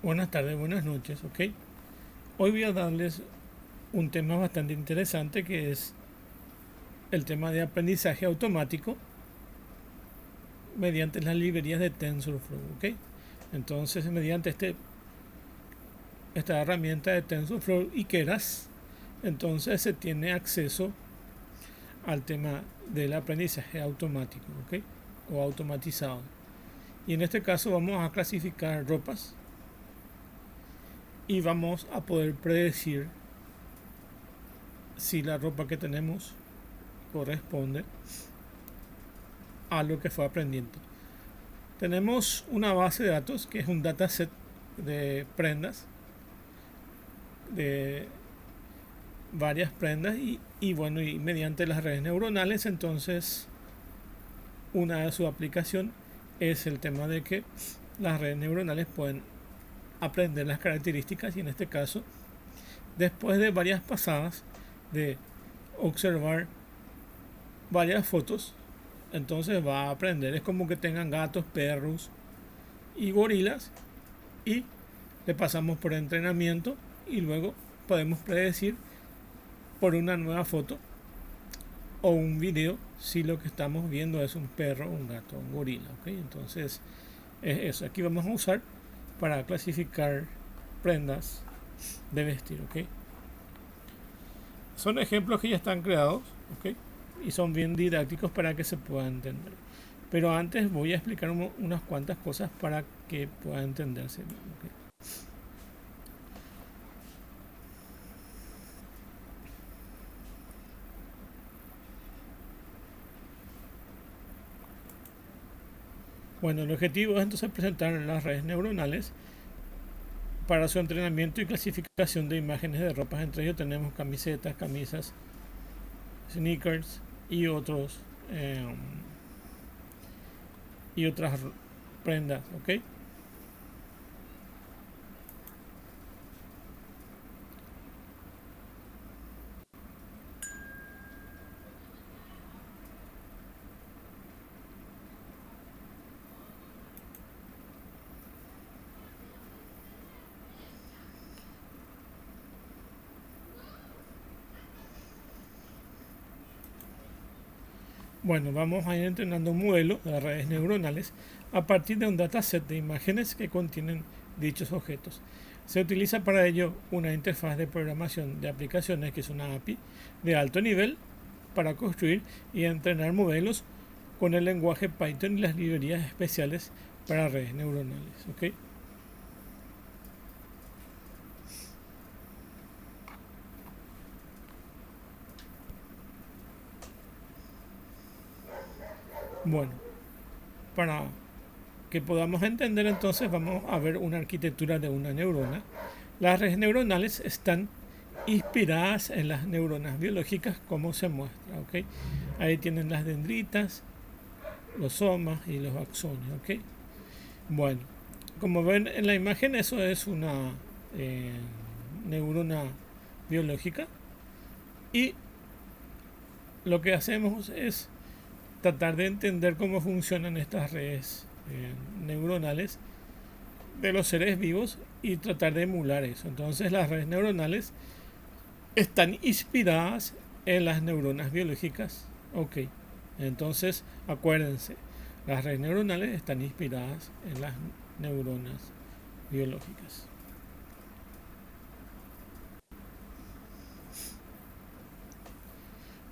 Buenas tardes, buenas noches, ¿ok? Hoy voy a darles un tema bastante interesante que es el tema de aprendizaje automático mediante las librerías de TensorFlow, ¿ok? Entonces, mediante esta herramienta de TensorFlow y Keras, entonces se tiene acceso al tema del aprendizaje automático, ¿ok? O automatizado. Y en este caso vamos a clasificar ropas y vamos a poder predecir si la ropa que tenemos corresponde a lo que fue aprendiendo. Tenemos una base de datos que es un dataset de prendas, de varias prendas y mediante las redes neuronales, entonces una de su aplicación es el tema de que las redes neuronales pueden aprender las características y en este caso, después de varias pasadas de observar varias fotos, entonces va a aprender. Es como que tengan gatos, perros y gorilas y le pasamos por entrenamiento y luego podemos predecir por una nueva foto o un video si lo que estamos viendo es un perro, un gato, un gorila, ¿ok? Entonces es eso. Aquí vamos a usar para clasificar prendas de vestir, ¿ok? Son ejemplos que ya están creados, ¿ok? Y son bien didácticos para que se pueda entender. Pero antes voy a explicar unas cuantas cosas para que pueda entenderse bien, ¿ok? Bueno, el objetivo es entonces presentar las redes neuronales para su entrenamiento y clasificación de imágenes de ropas. Entre ellos tenemos camisetas, camisas, sneakers y otros y otras prendas, ¿ok? Bueno, vamos a ir entrenando un modelo de redes neuronales a partir de un dataset de imágenes que contienen dichos objetos. Se utiliza para ello una interfaz de programación de aplicaciones que es una API de alto nivel para construir y entrenar modelos con el lenguaje Python y las librerías especiales para redes neuronales, ¿ok? Bueno, para que podamos entender entonces vamos a ver una arquitectura de una neurona. Las redes neuronales están inspiradas en las neuronas biológicas como se muestra, ¿ok? Ahí tienen las dendritas, los somas y los axones, ¿ok? Bueno, como ven en la imagen eso es una neurona biológica y lo que hacemos es tratar de entender cómo funcionan estas redes neuronales de los seres vivos y tratar de emular eso. Entonces las redes neuronales están inspiradas en las neuronas biológicas. Ok, entonces acuérdense, las redes neuronales están inspiradas en las neuronas biológicas.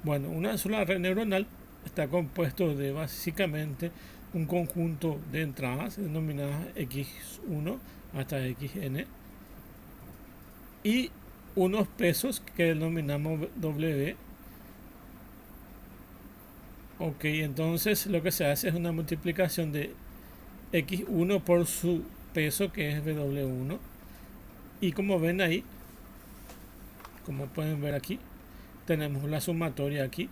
Bueno, una sola red neuronal está compuesto de básicamente un conjunto de entradas denominadas X1 hasta XN y unos pesos que denominamos W. Ok, entonces lo que se hace es una multiplicación de X1 por su peso que es W1 y como ven ahí, como pueden ver aquí, tenemos la sumatoria aquí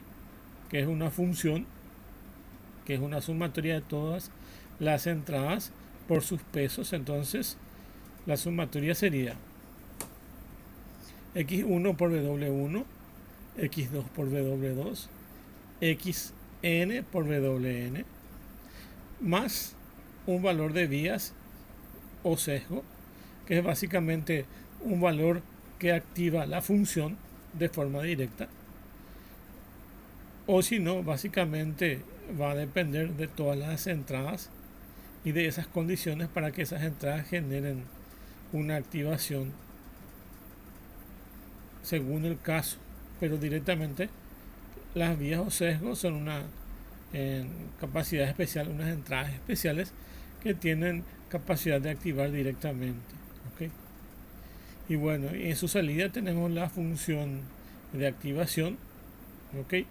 que es una función que es una sumatoria de todas las entradas por sus pesos. Entonces la sumatoria sería X1 por W1, X2 por W2, XN por WN, más un valor de vías o sesgo que es básicamente un valor que activa la función de forma directa, o si no, básicamente va a depender de todas las entradas y de esas condiciones para que esas entradas generen una activación según el caso, pero directamente las vías o sesgos son una capacidad especial, unas entradas especiales que tienen capacidad de activar directamente. ¿Okay? Y bueno, en su salida tenemos la función de activación. ¿Okay?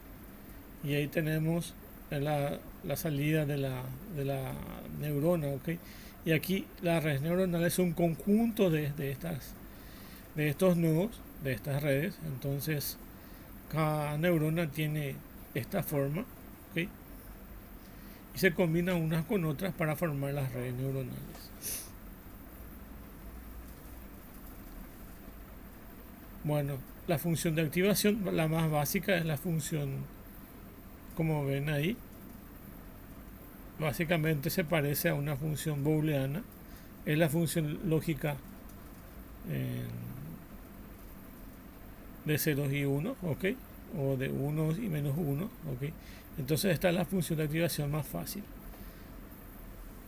Y ahí tenemos la salida de la neurona. ¿Okay? Y aquí la red neuronal es un conjunto de estos nodos, de estas redes. Entonces cada neurona tiene esta forma. ¿Okay? Y se combinan unas con otras para formar las redes neuronales. Bueno, la función de activación, la más básica, es la función, como ven ahí, básicamente se parece a una función booleana, es la función lógica de ceros y unos, ¿ok? O de unos y menos uno, ¿ok? Entonces esta es la función de activación más fácil.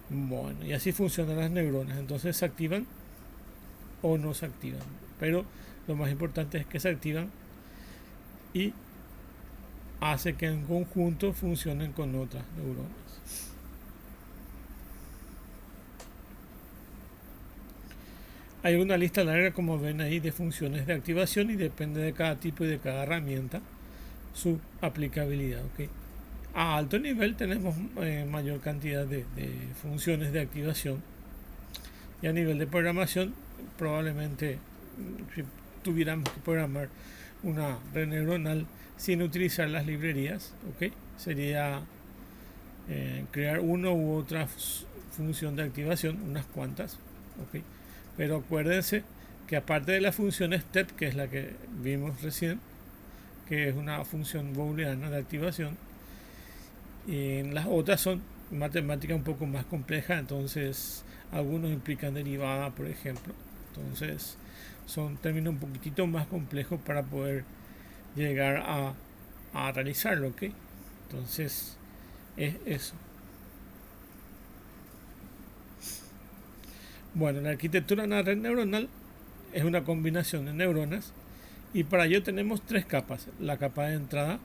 Bueno, y así funcionan las neuronas. Entonces se activan o no se activan. Pero lo más importante es que se activan y hace que en conjunto funcionen con otras neuronas. Hay una lista larga, como ven ahí, de funciones de activación y depende de cada tipo y de cada herramienta su aplicabilidad. ¿Okay? A alto nivel tenemos mayor cantidad de funciones de activación y a nivel de programación probablemente si tuviéramos que programar una red neuronal sin utilizar las librerías, ¿okay? Sería crear una u otra función de activación, unas cuantas, ¿okay? Pero acuérdense que aparte de la función step, que es la que vimos recién, que es una función booleana de activación, y las otras son matemáticas un poco más complejas, entonces algunos implican derivada, por ejemplo. Entonces son términos un poquitito más complejos para poder llegar a realizarlo, ¿ok? Entonces es eso. Bueno, la arquitectura de una red neuronal es una combinación de neuronas y para ello tenemos tres capas: la capa de entrada,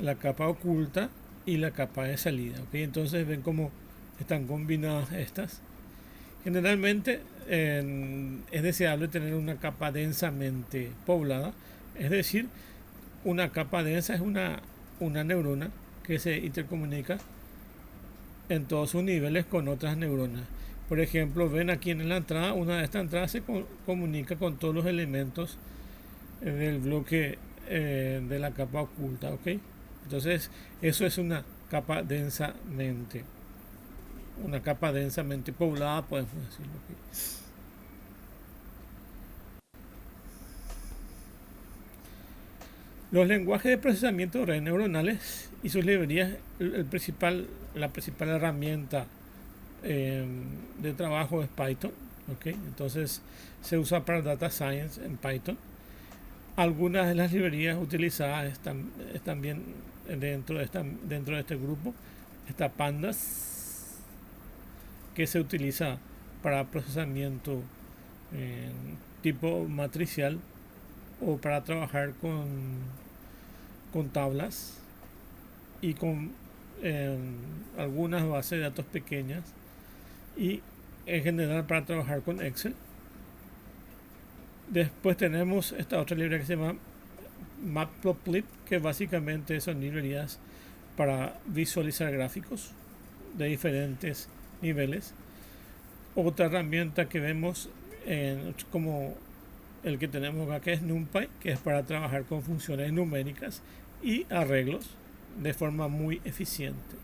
la capa oculta y la capa de salida. ¿Okay? Entonces ven cómo están combinadas estas. Generalmente es deseable tener una capa densamente poblada, es decir, una capa densa es una neurona que se intercomunica en todos sus niveles con otras neuronas. Por ejemplo, ven aquí en la entrada, una de estas entradas se comunica con todos los elementos del bloque de la capa oculta, ¿ok? Entonces, eso es una capa densamente poblada, podemos decirlo. ¿Okay? Los lenguajes de procesamiento de redes neuronales y sus librerías, la principal herramienta de trabajo es Python. ¿Okay? Entonces se usa para Data Science en Python. Algunas de las librerías utilizadas están bien dentro de este grupo. Está Pandas, que se utiliza para procesamiento tipo matricial o para trabajar con tablas y con algunas bases de datos pequeñas, y en general para trabajar con Excel. Después tenemos esta otra librería que se llama Matplotlib, que básicamente son librerías para visualizar gráficos de diferentes niveles. Otra herramienta que vemos como el que tenemos acá, que es NumPy, que es para trabajar con funciones numéricas y arreglos de forma muy eficiente.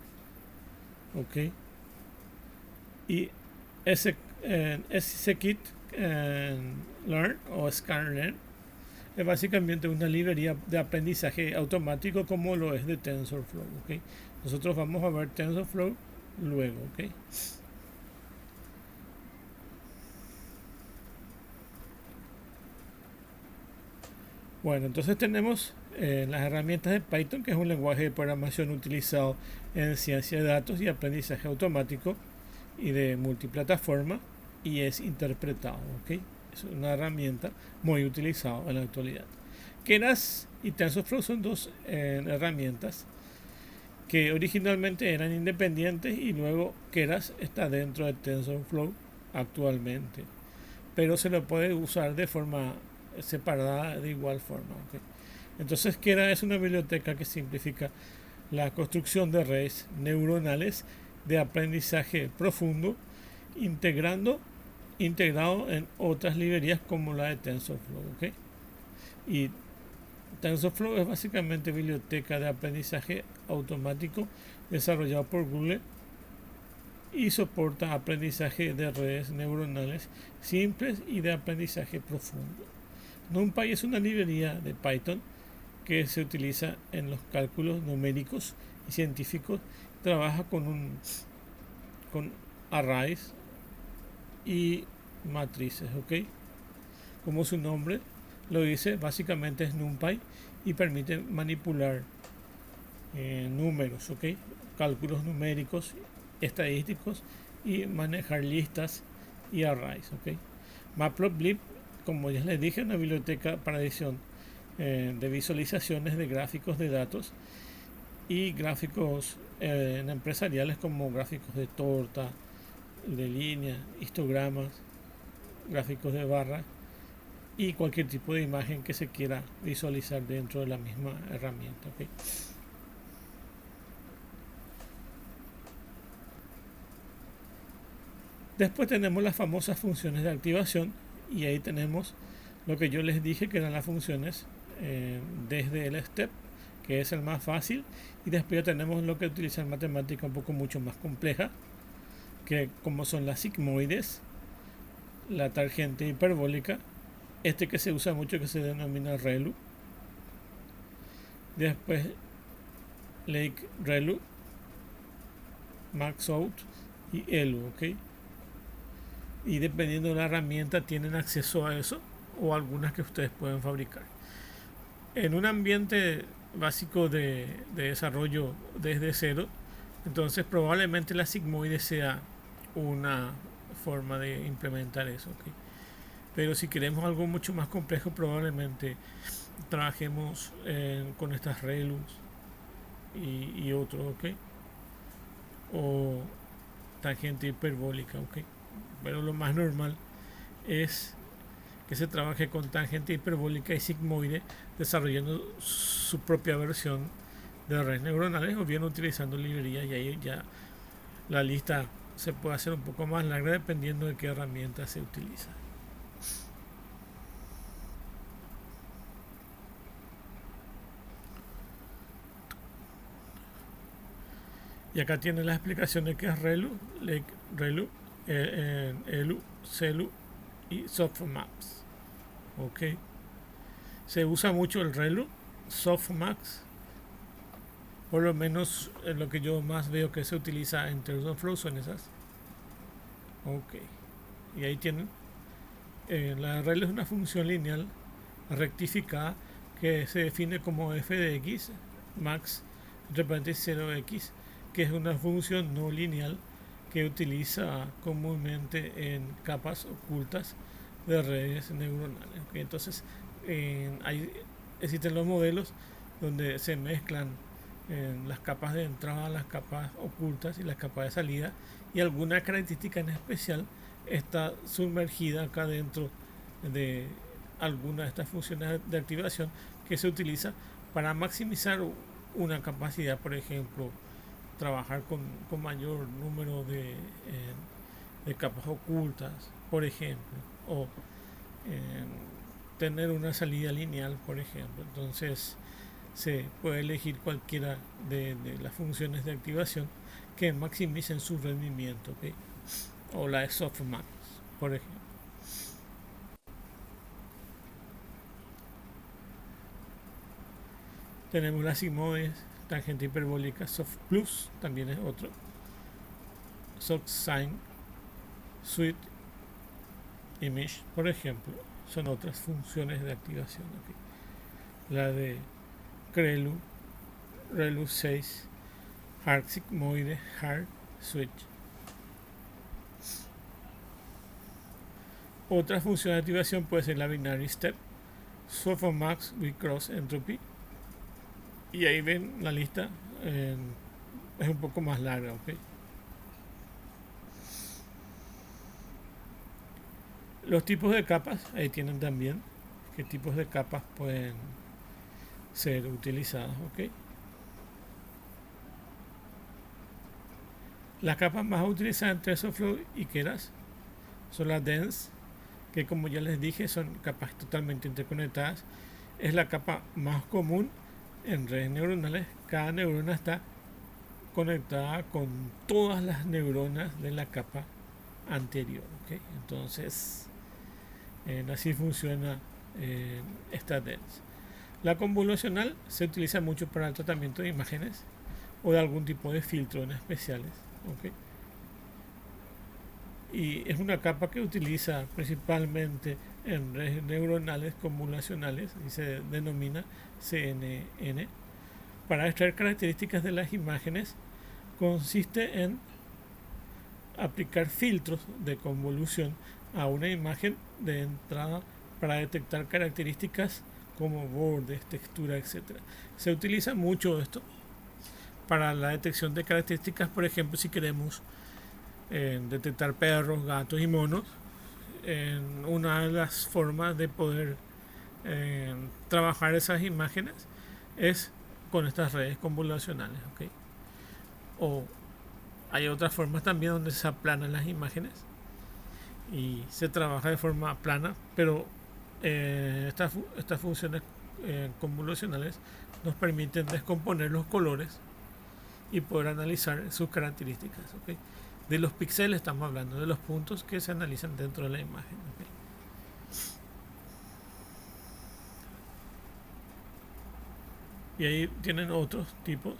¿Ok? Y scikit learn o scanlearn es básicamente una librería de aprendizaje automático como lo es de TensorFlow. ¿Okay? Nosotros vamos a ver TensorFlow luego. ¿Okay? Bueno, entonces tenemos las herramientas de Python, que es un lenguaje de programación utilizado en ciencia de datos y aprendizaje automático y de multiplataforma, y es interpretado, ¿ok? Es una herramienta muy utilizada en la actualidad. Keras y TensorFlow son dos herramientas que originalmente eran independientes, y luego Keras está dentro de TensorFlow actualmente, pero se lo puede usar de forma separada de igual forma, ¿ok? Entonces Keras es una biblioteca que simplifica la construcción de redes neuronales de aprendizaje profundo, integrado en otras librerías como la de TensorFlow, ¿ok? Y TensorFlow es básicamente biblioteca de aprendizaje automático desarrollado por Google y soporta aprendizaje de redes neuronales simples y de aprendizaje profundo. NumPy es una librería de Python que se utiliza en los cálculos numéricos y científicos. Trabaja con arrays y matrices, ¿ok? Como su nombre lo dice, básicamente es NumPy y permite manipular números, ¿ok? Cálculos numéricos, estadísticos, y manejar listas y arrays, ¿ok? Matplotlib, como ya les dije, es una biblioteca para edición de visualizaciones de gráficos de datos y gráficos empresariales, como gráficos de torta, de línea, histogramas, gráficos de barra y cualquier tipo de imagen que se quiera visualizar dentro de la misma herramienta, ¿okay? Después tenemos las famosas funciones de activación, y ahí tenemos lo que yo les dije que eran las funciones desde el step, que es el más fácil, y después ya tenemos lo que utiliza en matemática un poco mucho más compleja, que como son las sigmoides, la tangente hiperbólica, que se usa mucho, que se denomina ReLU, después Lake ReLU, MaxOut y ELU, ¿ok? Y dependiendo de la herramienta tienen acceso a eso, o algunas que ustedes pueden fabricar. En un ambiente básico de desarrollo desde cero, entonces probablemente la sigmoide sea una forma de implementar eso, ¿okay? Pero si queremos algo mucho más complejo, probablemente trabajemos con estas ReLUs y otros, ¿ok? O tangente hiperbólica, ¿ok? Pero lo más normal es que se trabaje con tangente hiperbólica y sigmoide, desarrollando su propia versión de redes neuronales, o bien utilizando librerías, y ahí ya la lista se puede hacer un poco más larga dependiendo de qué herramienta se utiliza. Y acá tiene la explicación de qué es ReLU, ReLU, ELU, CeLU y Softmax. Ok. Se usa mucho el ReLU, Softmax, por lo menos lo que yo más veo que se utiliza en TensorFlow son esas. Ok. Y ahí tienen. La ReLU es una función lineal rectificada que se define como f de x max entre paréntesis 0x, que es una función no lineal que utiliza comúnmente en capas ocultas de redes neuronales. ¿Okay? Entonces, ahí existen los modelos donde se mezclan las capas de entrada, las capas ocultas y las capas de salida, y alguna característica en especial está sumergida acá dentro de alguna de estas funciones de activación que se utiliza para maximizar una capacidad, por ejemplo, trabajar con mayor número de capas ocultas, por ejemplo, o tener una salida lineal, por ejemplo. Entonces se puede elegir cualquiera de las funciones de activación que maximicen su rendimiento, ¿okay? O la de softmax, por ejemplo. Tenemos las sigmoides, tangente hiperbólica, soft plus, también es otro, soft sine, sweet image, por ejemplo, son otras funciones de activación. ¿Okay? la de Crelu, Relu 6, Hard Sigmoide, Hard Switch. Otra función de activación puede ser la Binary Step, Softmax with Cross Entropy. Y ahí ven la lista, es un poco más larga, ¿ok? Los tipos de capas, ahí tienen también qué tipos de capas pueden ser utilizadas, ¿ok? Las capas más utilizadas en TensorFlow y Keras son las Dense, que como ya les dije son capas totalmente interconectadas. Es la capa más común en redes neuronales. Cada neurona está conectada con todas las neuronas de la capa anterior, ¿okay? Entonces así funciona esta Dense. La convolucional se utiliza mucho para el tratamiento de imágenes o de algún tipo de filtro en especiales, ¿okay? Y es una capa que utiliza principalmente en redes neuronales convolucionales y se denomina CNN. Para extraer características de las imágenes consiste en aplicar filtros de convolución a una imagen de entrada para detectar características como bordes, textura, etc. Se utiliza mucho esto para la detección de características, por ejemplo, si queremos detectar perros, gatos y monos. Una de las formas de poder trabajar esas imágenes es con estas redes convolucionales, ¿okay? O hay otras formas también donde se aplanan las imágenes y se trabaja de forma plana, pero estas funciones convolucionales nos permiten descomponer los colores y poder analizar sus características, ¿okay? De los píxeles estamos hablando, de los puntos que se analizan dentro de la imagen, ¿okay? Y ahí tienen otros tipos,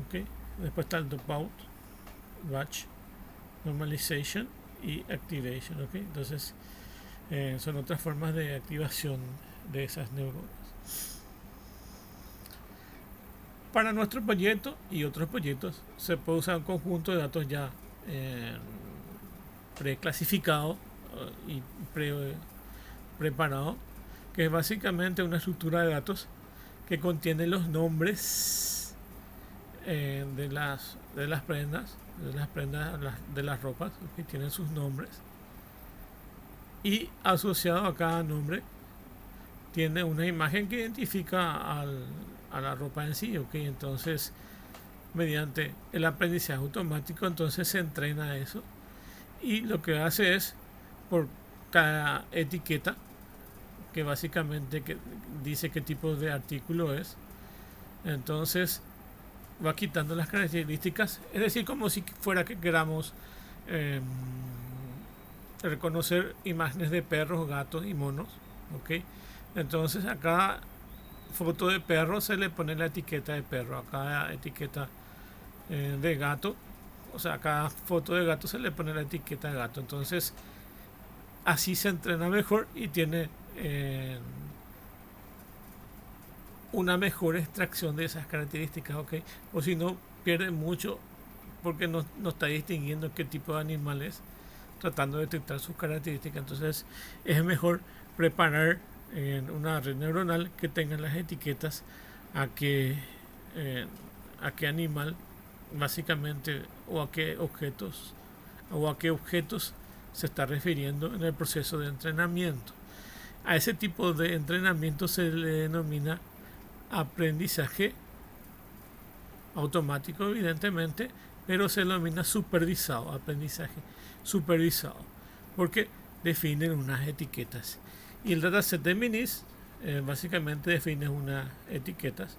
¿okay? Después está el dropout, batch, normalization y activation, ¿okay? Entonces son otras formas de activación de esas neuronas. Para nuestro proyecto y otros proyectos se puede usar un conjunto de datos ya preclasificado y preparado, que es básicamente una estructura de datos que contiene los nombres de las prendas, de las ropas, que tienen sus nombres, y asociado a cada nombre tiene una imagen que identifica a la ropa en sí, ¿okay? Entonces mediante el aprendizaje automático entonces se entrena eso, y lo que hace es, por cada etiqueta que básicamente dice qué tipo de artículo es, entonces va quitando las características, es decir, como si fuera que queramos reconocer imágenes de perros, gatos y monos, ¿ok? Entonces a cada foto de perro se le pone la etiqueta de perro, a cada etiqueta de gato, o sea, a cada foto de gato se le pone la etiqueta de gato. Entonces así se entrena mejor y tiene una mejor extracción de esas características, ¿ok? O si no, pierde mucho porque no está distinguiendo qué tipo de animal es, tratando de detectar sus características. Entonces es mejor preparar una red neuronal que tenga las etiquetas a qué animal básicamente, o a qué objetos se está refiriendo en el proceso de entrenamiento. A ese tipo de entrenamiento se le denomina aprendizaje automático, evidentemente, pero se denomina supervisado, aprendizaje supervisado, porque definen unas etiquetas. Y el dataset de Minis básicamente define unas etiquetas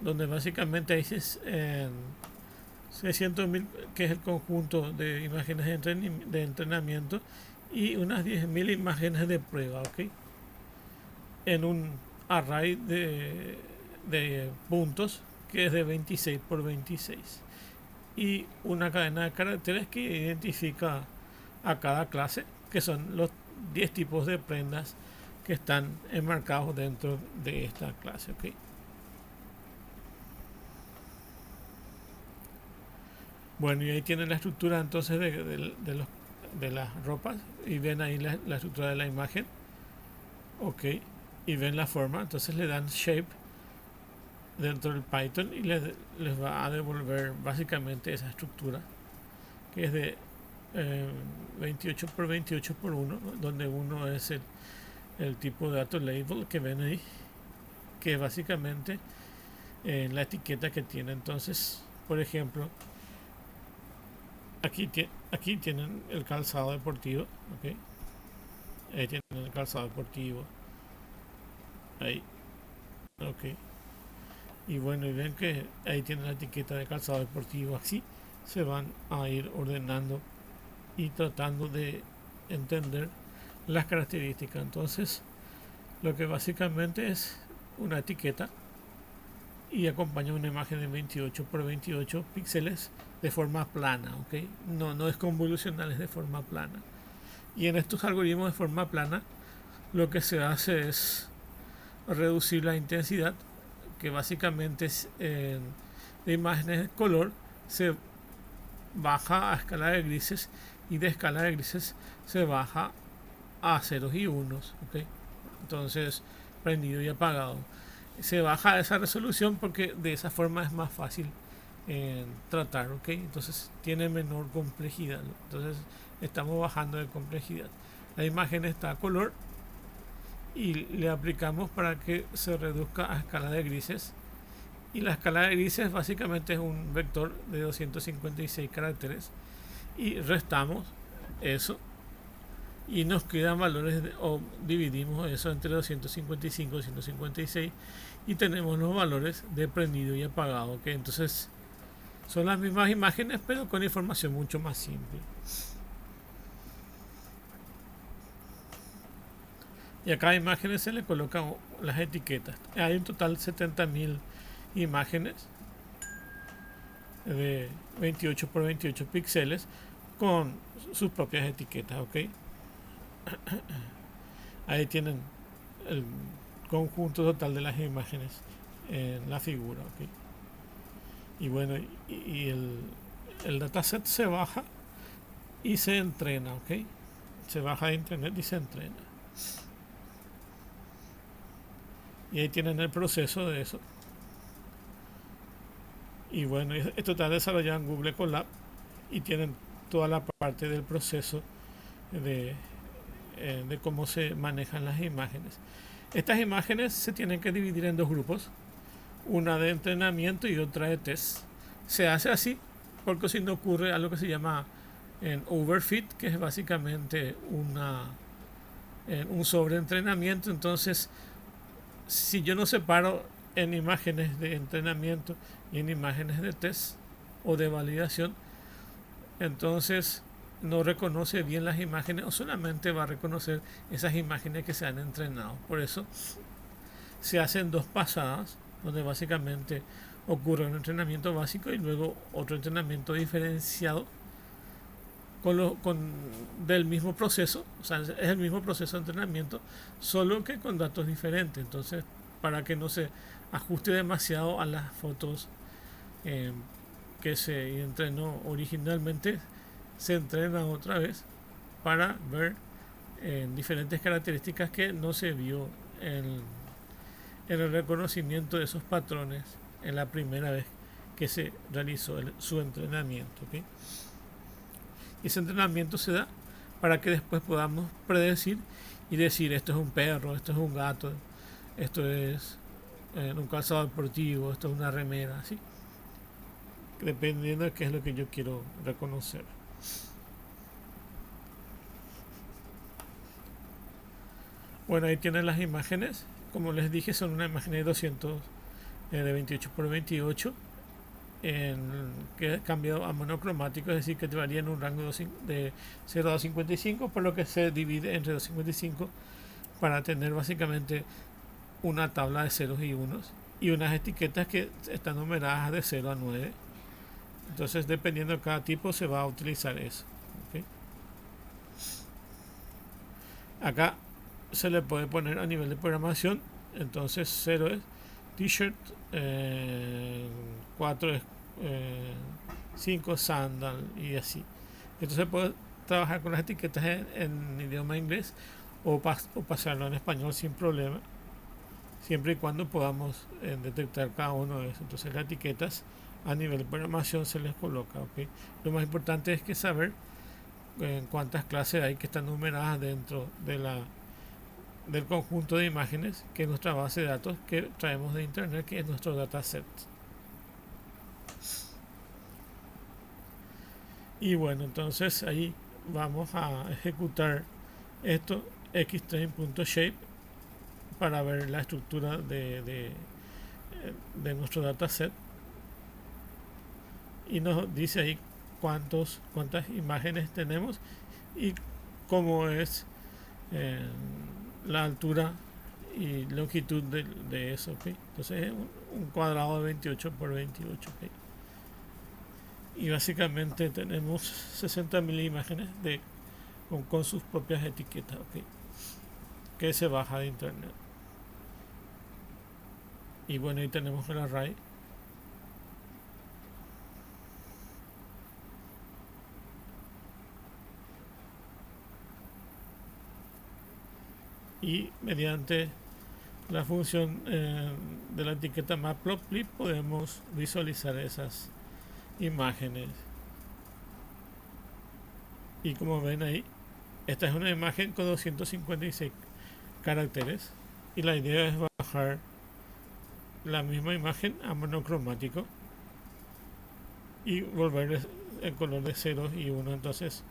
donde básicamente hay 600.000, que es el conjunto de imágenes de entrenamiento, y unas 10.000 imágenes de prueba, ¿ok? En un array de puntos que es de 26 por 26, y una cadena de caracteres que identifica a cada clase, que son los 10 tipos de prendas que están enmarcados dentro de esta clase. ¿Okay? Bueno, y ahí tienen la estructura entonces de las ropas y ven ahí la estructura de la imagen. Ok, y ven la forma, entonces le dan shape dentro del Python y les va a devolver básicamente esa estructura que es de 28 por 28 por 1, donde uno es el tipo de dato label que ven ahí, que es básicamente la etiqueta que tiene. Entonces, por ejemplo, aquí tienen el calzado deportivo, ¿okay? Ahí tienen el calzado deportivo, ahí, ok. Y bueno, y ven que ahí tienen la etiqueta de calzado deportivo. Así se van a ir ordenando y tratando de entender las características. Entonces, lo que básicamente es una etiqueta y acompaña una imagen de 28 por 28 píxeles de forma plana, ¿ok? No es convolucional, es de forma plana. Y en estos algoritmos de forma plana, lo que se hace es reducir la intensidad, que básicamente es de imágenes de color, se baja a escala de grises y de escala de grises se baja a ceros y unos, ¿okay? Entonces, prendido y apagado. Se baja esa resolución porque de esa forma es más fácil tratar, ¿ok? Entonces tiene menor complejidad. Entonces estamos bajando de complejidad. La imagen está a color y le aplicamos para que se reduzca a escala de grises. Y la escala de grises básicamente es un vector de 256 caracteres. Y restamos eso y nos quedan valores o dividimos eso entre 255 y 156 y tenemos los valores de prendido y apagado, ¿okay? Entonces son las mismas imágenes pero con información mucho más simple. Y a cada imagen se le colocan las etiquetas. Hay un total de 70.000 imágenes de 28 por 28 píxeles con sus propias etiquetas, ¿ok? Ahí tienen el conjunto total de las imágenes en la figura, ¿ok? Y bueno, y el dataset se baja y se entrena, ¿ok? Se baja de internet y se entrena. Y ahí tienen el proceso de eso. Y bueno, esto está desarrollado en Google Colab y tienen toda la parte del proceso de cómo se manejan las imágenes. Estas imágenes se tienen que dividir en dos grupos, una de entrenamiento y otra de test. Se hace así porque si no ocurre algo que se llama en overfit, que es básicamente un sobreentrenamiento. Entonces, si yo no separo en imágenes de entrenamiento y en imágenes de test o de validación, entonces no reconoce bien las imágenes o solamente va a reconocer esas imágenes que se han entrenado. Por eso se hacen dos pasadas donde básicamente ocurre un entrenamiento básico y luego otro entrenamiento diferenciado del mismo proceso. O sea, es el mismo proceso de entrenamiento, solo que con datos diferentes. Entonces, para que no se ajuste demasiado a las fotos que se entrenó originalmente, se entrena otra vez para ver diferentes características que no se vio en el reconocimiento de esos patrones en la primera vez que se realizó su entrenamiento, ¿okay? Y ese entrenamiento se da para que después podamos predecir y decir esto es un perro, esto es un gato, esto es un calzado deportivo, esto es una remera, ¿sí? Dependiendo de qué es lo que yo quiero reconocer. Bueno, ahí tienen las imágenes. Como les dije, son una imagen de 28 por 28 que he cambiado a monocromático, es decir, que te varía en un rango de 0 a 55, por lo que se divide entre 255 para tener básicamente una tabla de ceros y unos y unas etiquetas que están numeradas de 0 a 9. Entonces, dependiendo de cada tipo, se va a utilizar eso, ¿okay? Acá se le puede poner a nivel de programación. Entonces 0 es t-shirt, 4 es 5 sandal y así. Entonces puede trabajar con las etiquetas en idioma inglés o pasarlo en español sin problema, siempre y cuando podamos detectar cada uno de esos. Entonces las etiquetas a nivel de programación se les coloca, ¿okay? Lo más importante es que saber cuántas clases hay que están numeradas dentro del conjunto de imágenes que es nuestra base de datos que traemos de internet, que es nuestro dataset. Y bueno, entonces ahí vamos a ejecutar esto, xtrain.shape, para ver la estructura de nuestro dataset, y nos dice ahí cuántas imágenes tenemos y cómo es eh, la altura y longitud de eso, ¿okay? Entonces es un cuadrado de 28 por 28, ¿okay? Y básicamente tenemos 60.000 imágenes con sus propias etiquetas, ¿okay? Que se baja de internet. Y bueno, ahí tenemos el array. Y mediante la función de la etiqueta matplotlib podemos visualizar esas imágenes. Y como ven ahí, esta es una imagen con 256 caracteres, y la idea es bajar la misma imagen a monocromático y volver en color de 0 y 1. Entonces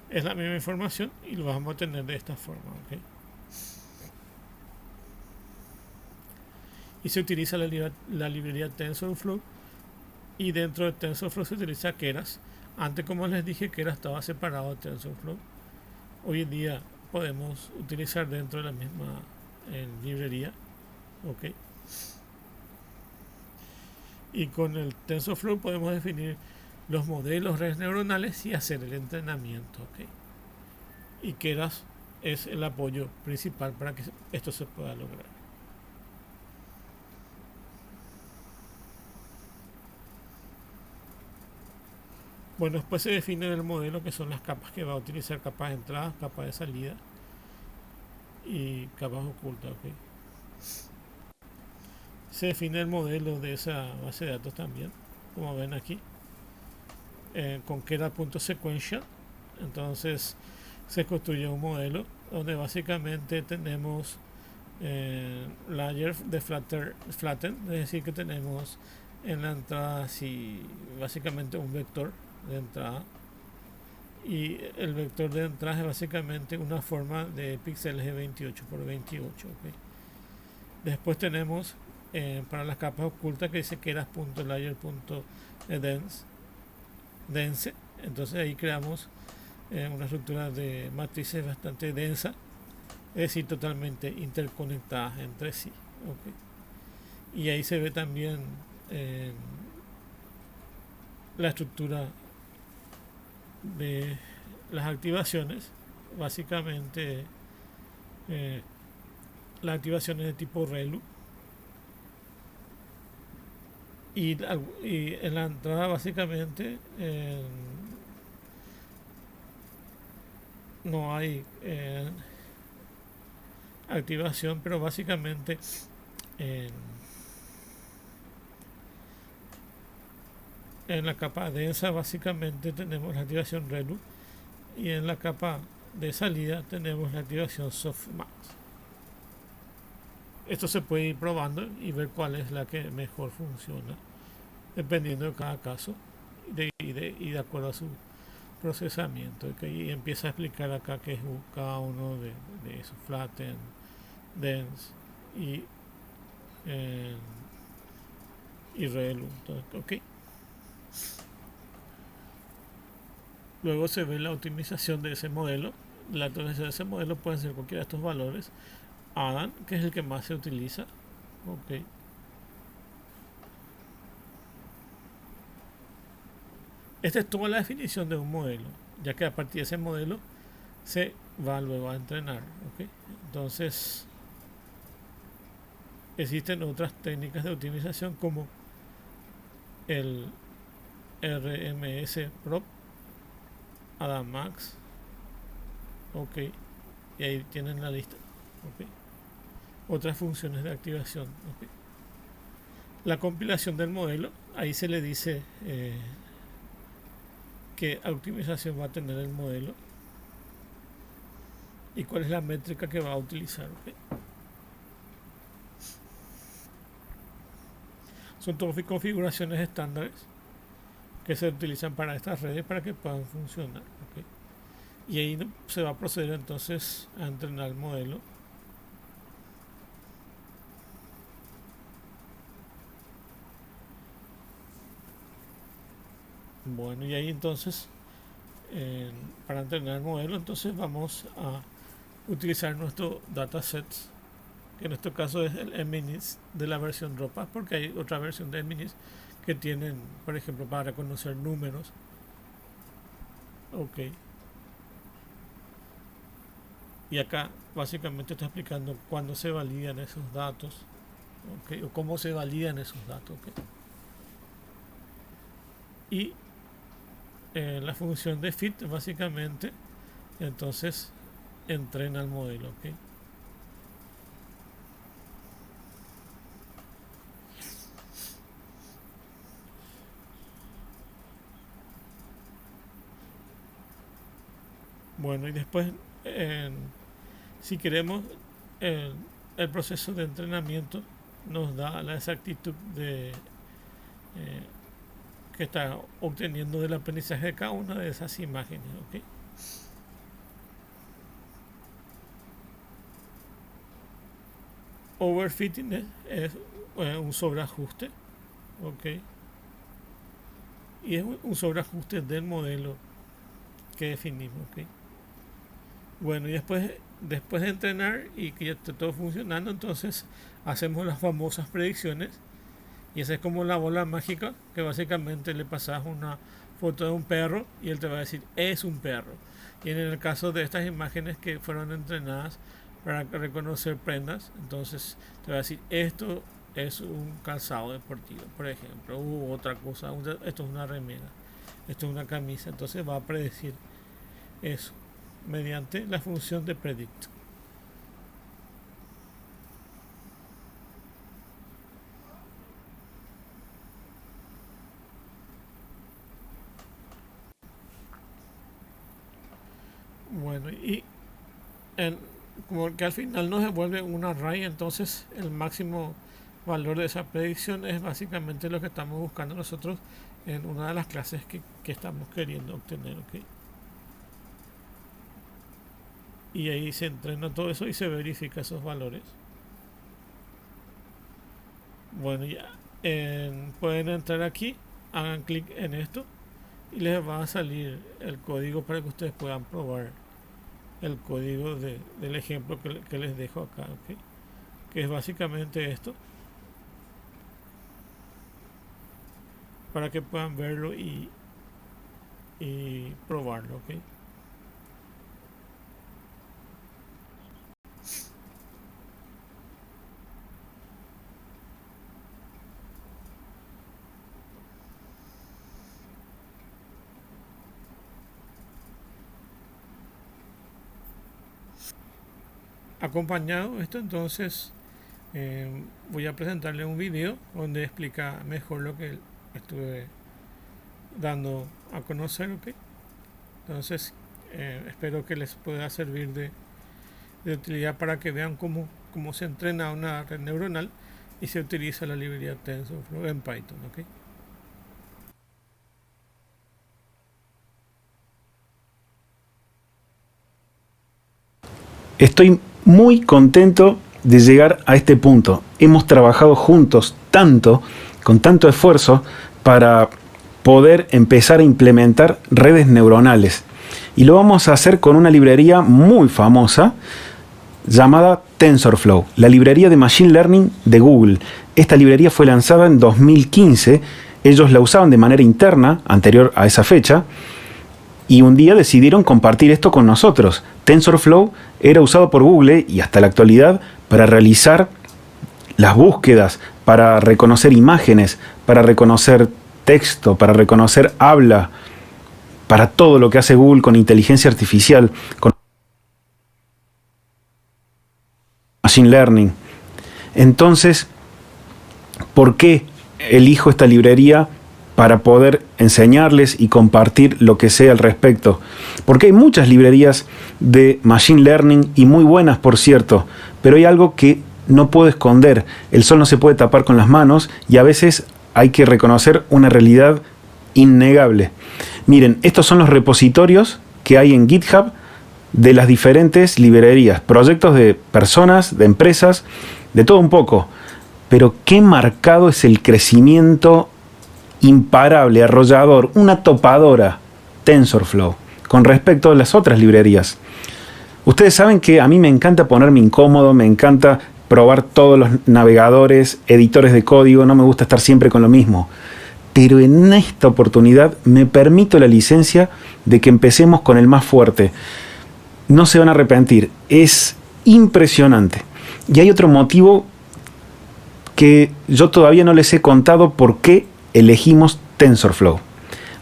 es la misma información y lo vamos a tener de esta forma, ¿okay? Y se utiliza la librería TensorFlow, y dentro de TensorFlow se utiliza Keras. Antes, como les dije, Keras estaba separado de TensorFlow. Hoy en día podemos utilizar dentro de la misma librería, ¿ok? Y con el TensorFlow podemos definir los modelos redes neuronales y hacer el entrenamiento, ¿ok? Y Keras es el apoyo principal para que esto se pueda lograr. Bueno, después se define el modelo, que son las capas que va a utilizar: capas de entrada, capas de salida y capas ocultas, ¿okay? Se define el modelo de esa base de datos también, como ven aquí, con Keras.sequential. Entonces se construye un modelo donde básicamente tenemos layer de flatten, es decir, que tenemos en la entrada así básicamente un vector de entrada, y el vector de entrada es básicamente una forma de píxeles de 28 por 28, ¿okay? Después tenemos para las capas ocultas, que dice Keras.layer.dense. Entonces ahí creamos una estructura de matrices bastante densa, es decir, totalmente interconectadas entre sí, ¿okay? Y ahí se ve también la estructura de las activaciones, básicamente las activaciones de tipo ReLU, y en la entrada básicamente no hay activación, pero básicamente en la capa densa básicamente tenemos la activación ReLU, y en la capa de salida tenemos la activación Softmax. Esto se puede ir probando y ver cuál es la que mejor funciona dependiendo de cada caso y de acuerdo a su procesamiento, ¿okay? Y empieza a explicar acá qué es cada uno de esos: flatten, dense y ReLU, ¿okay? Luego se ve la optimización de ese modelo. La optimización de ese modelo puede ser cualquiera de estos valores. Adam, que es el que más se utiliza, ¿okay? Esta es toda la definición de un modelo, ya que a partir de ese modelo se va luego a entrenar. ¿Ok? Entonces, existen otras técnicas de optimización como el RMS Prop, Adamax. Ok, y ahí tienen la lista. Ok, otras funciones de activación. Ok, la compilación del modelo, ahí se le dice qué optimización va a tener el modelo y cuál es la métrica que va a utilizar. ¿Okay? Son todas configuraciones estándares que se utilizan para estas redes para que puedan funcionar. ¿Okay? Y ahí se va a proceder entonces a entrenar el modelo. Bueno, y ahí entonces para entrenar el modelo entonces vamos a utilizar nuestro dataset, que en este caso es el MNIST de la versión ROPAS, porque hay otra versión de MNIST que tienen, por ejemplo, para reconocer números. Ok, y acá básicamente está explicando cuándo se validan esos datos, okay, o cómo se validan esos datos. Okay. Y la función de fit básicamente entonces entrena el modelo. Okay. Bueno, y después si queremos el proceso de entrenamiento nos da la exactitud de que está obteniendo del aprendizaje de cada una de esas imágenes. ¿Okay? Overfitting es un sobreajuste. ¿Okay? Y es un sobreajuste del modelo que definimos. ¿Okay? Bueno, y después de entrenar y que ya esté todo funcionando, entonces hacemos las famosas predicciones. Y esa es como la bola mágica, que básicamente le pasas una foto de un perro y él te va a decir es un perro. Y en el caso de estas imágenes que fueron entrenadas para reconocer prendas, entonces te va a decir esto es un calzado deportivo, por ejemplo, u otra cosa, esto es una remera, esto es una camisa. Entonces va a predecir eso mediante la función de predict. Bueno, y como que al final nos devuelve un array, entonces el máximo valor de esa predicción es básicamente lo que estamos buscando nosotros en una de las clases que estamos queriendo obtener. ¿Okay? Y ahí se entrena todo eso y se verifica esos valores. Bueno, ya pueden entrar aquí, hagan clic en esto y les va a salir el código para que ustedes puedan probar el código del ejemplo que les dejo acá. ¿Okay? Que es básicamente esto, para que puedan verlo y probarlo. ¿Okay? Acompañado esto, entonces voy a presentarle un video donde explica mejor lo que estuve dando a conocer. ¿Okay? Entonces espero que les pueda servir de utilidad para que vean cómo se entrena una red neuronal y se utiliza la librería TensorFlow en Python. ¿Okay? Estoy muy contento de llegar a este punto. Hemos trabajado juntos tanto, con tanto esfuerzo, para poder empezar a implementar redes neuronales. Y lo vamos a hacer con una librería muy famosa llamada TensorFlow, la librería de Machine Learning de Google. Esta librería fue lanzada en 2015. Ellos la usaban de manera interna, anterior a esa fecha, Y un día decidieron compartir esto con nosotros. TensorFlow era usado por Google y hasta la actualidad para realizar las búsquedas, para reconocer imágenes, para reconocer texto, para reconocer habla, para todo lo que hace Google con inteligencia artificial, con Machine Learning. Entonces, ¿por qué elijo esta librería? Para poder enseñarles y compartir lo que sé al respecto. Porque hay muchas librerías de Machine Learning y muy buenas, por cierto, pero hay algo que no puedo esconder. El sol no se puede tapar con las manos y a veces hay que reconocer una realidad innegable. Miren, estos son los repositorios que hay en GitHub de las diferentes librerías, proyectos de personas, de empresas, de todo un poco. Pero qué marcado es el crecimiento imparable, arrollador, una topadora, TensorFlow, con respecto a las otras librerías. Ustedes saben que a mí me encanta ponerme incómodo, me encanta probar todos los navegadores, editores de código, no me gusta estar siempre con lo mismo. Pero en esta oportunidad me permito la licencia de que empecemos con el más fuerte. No se van a arrepentir, es impresionante. Y hay otro motivo que yo todavía no les he contado por qué elegimos TensorFlow.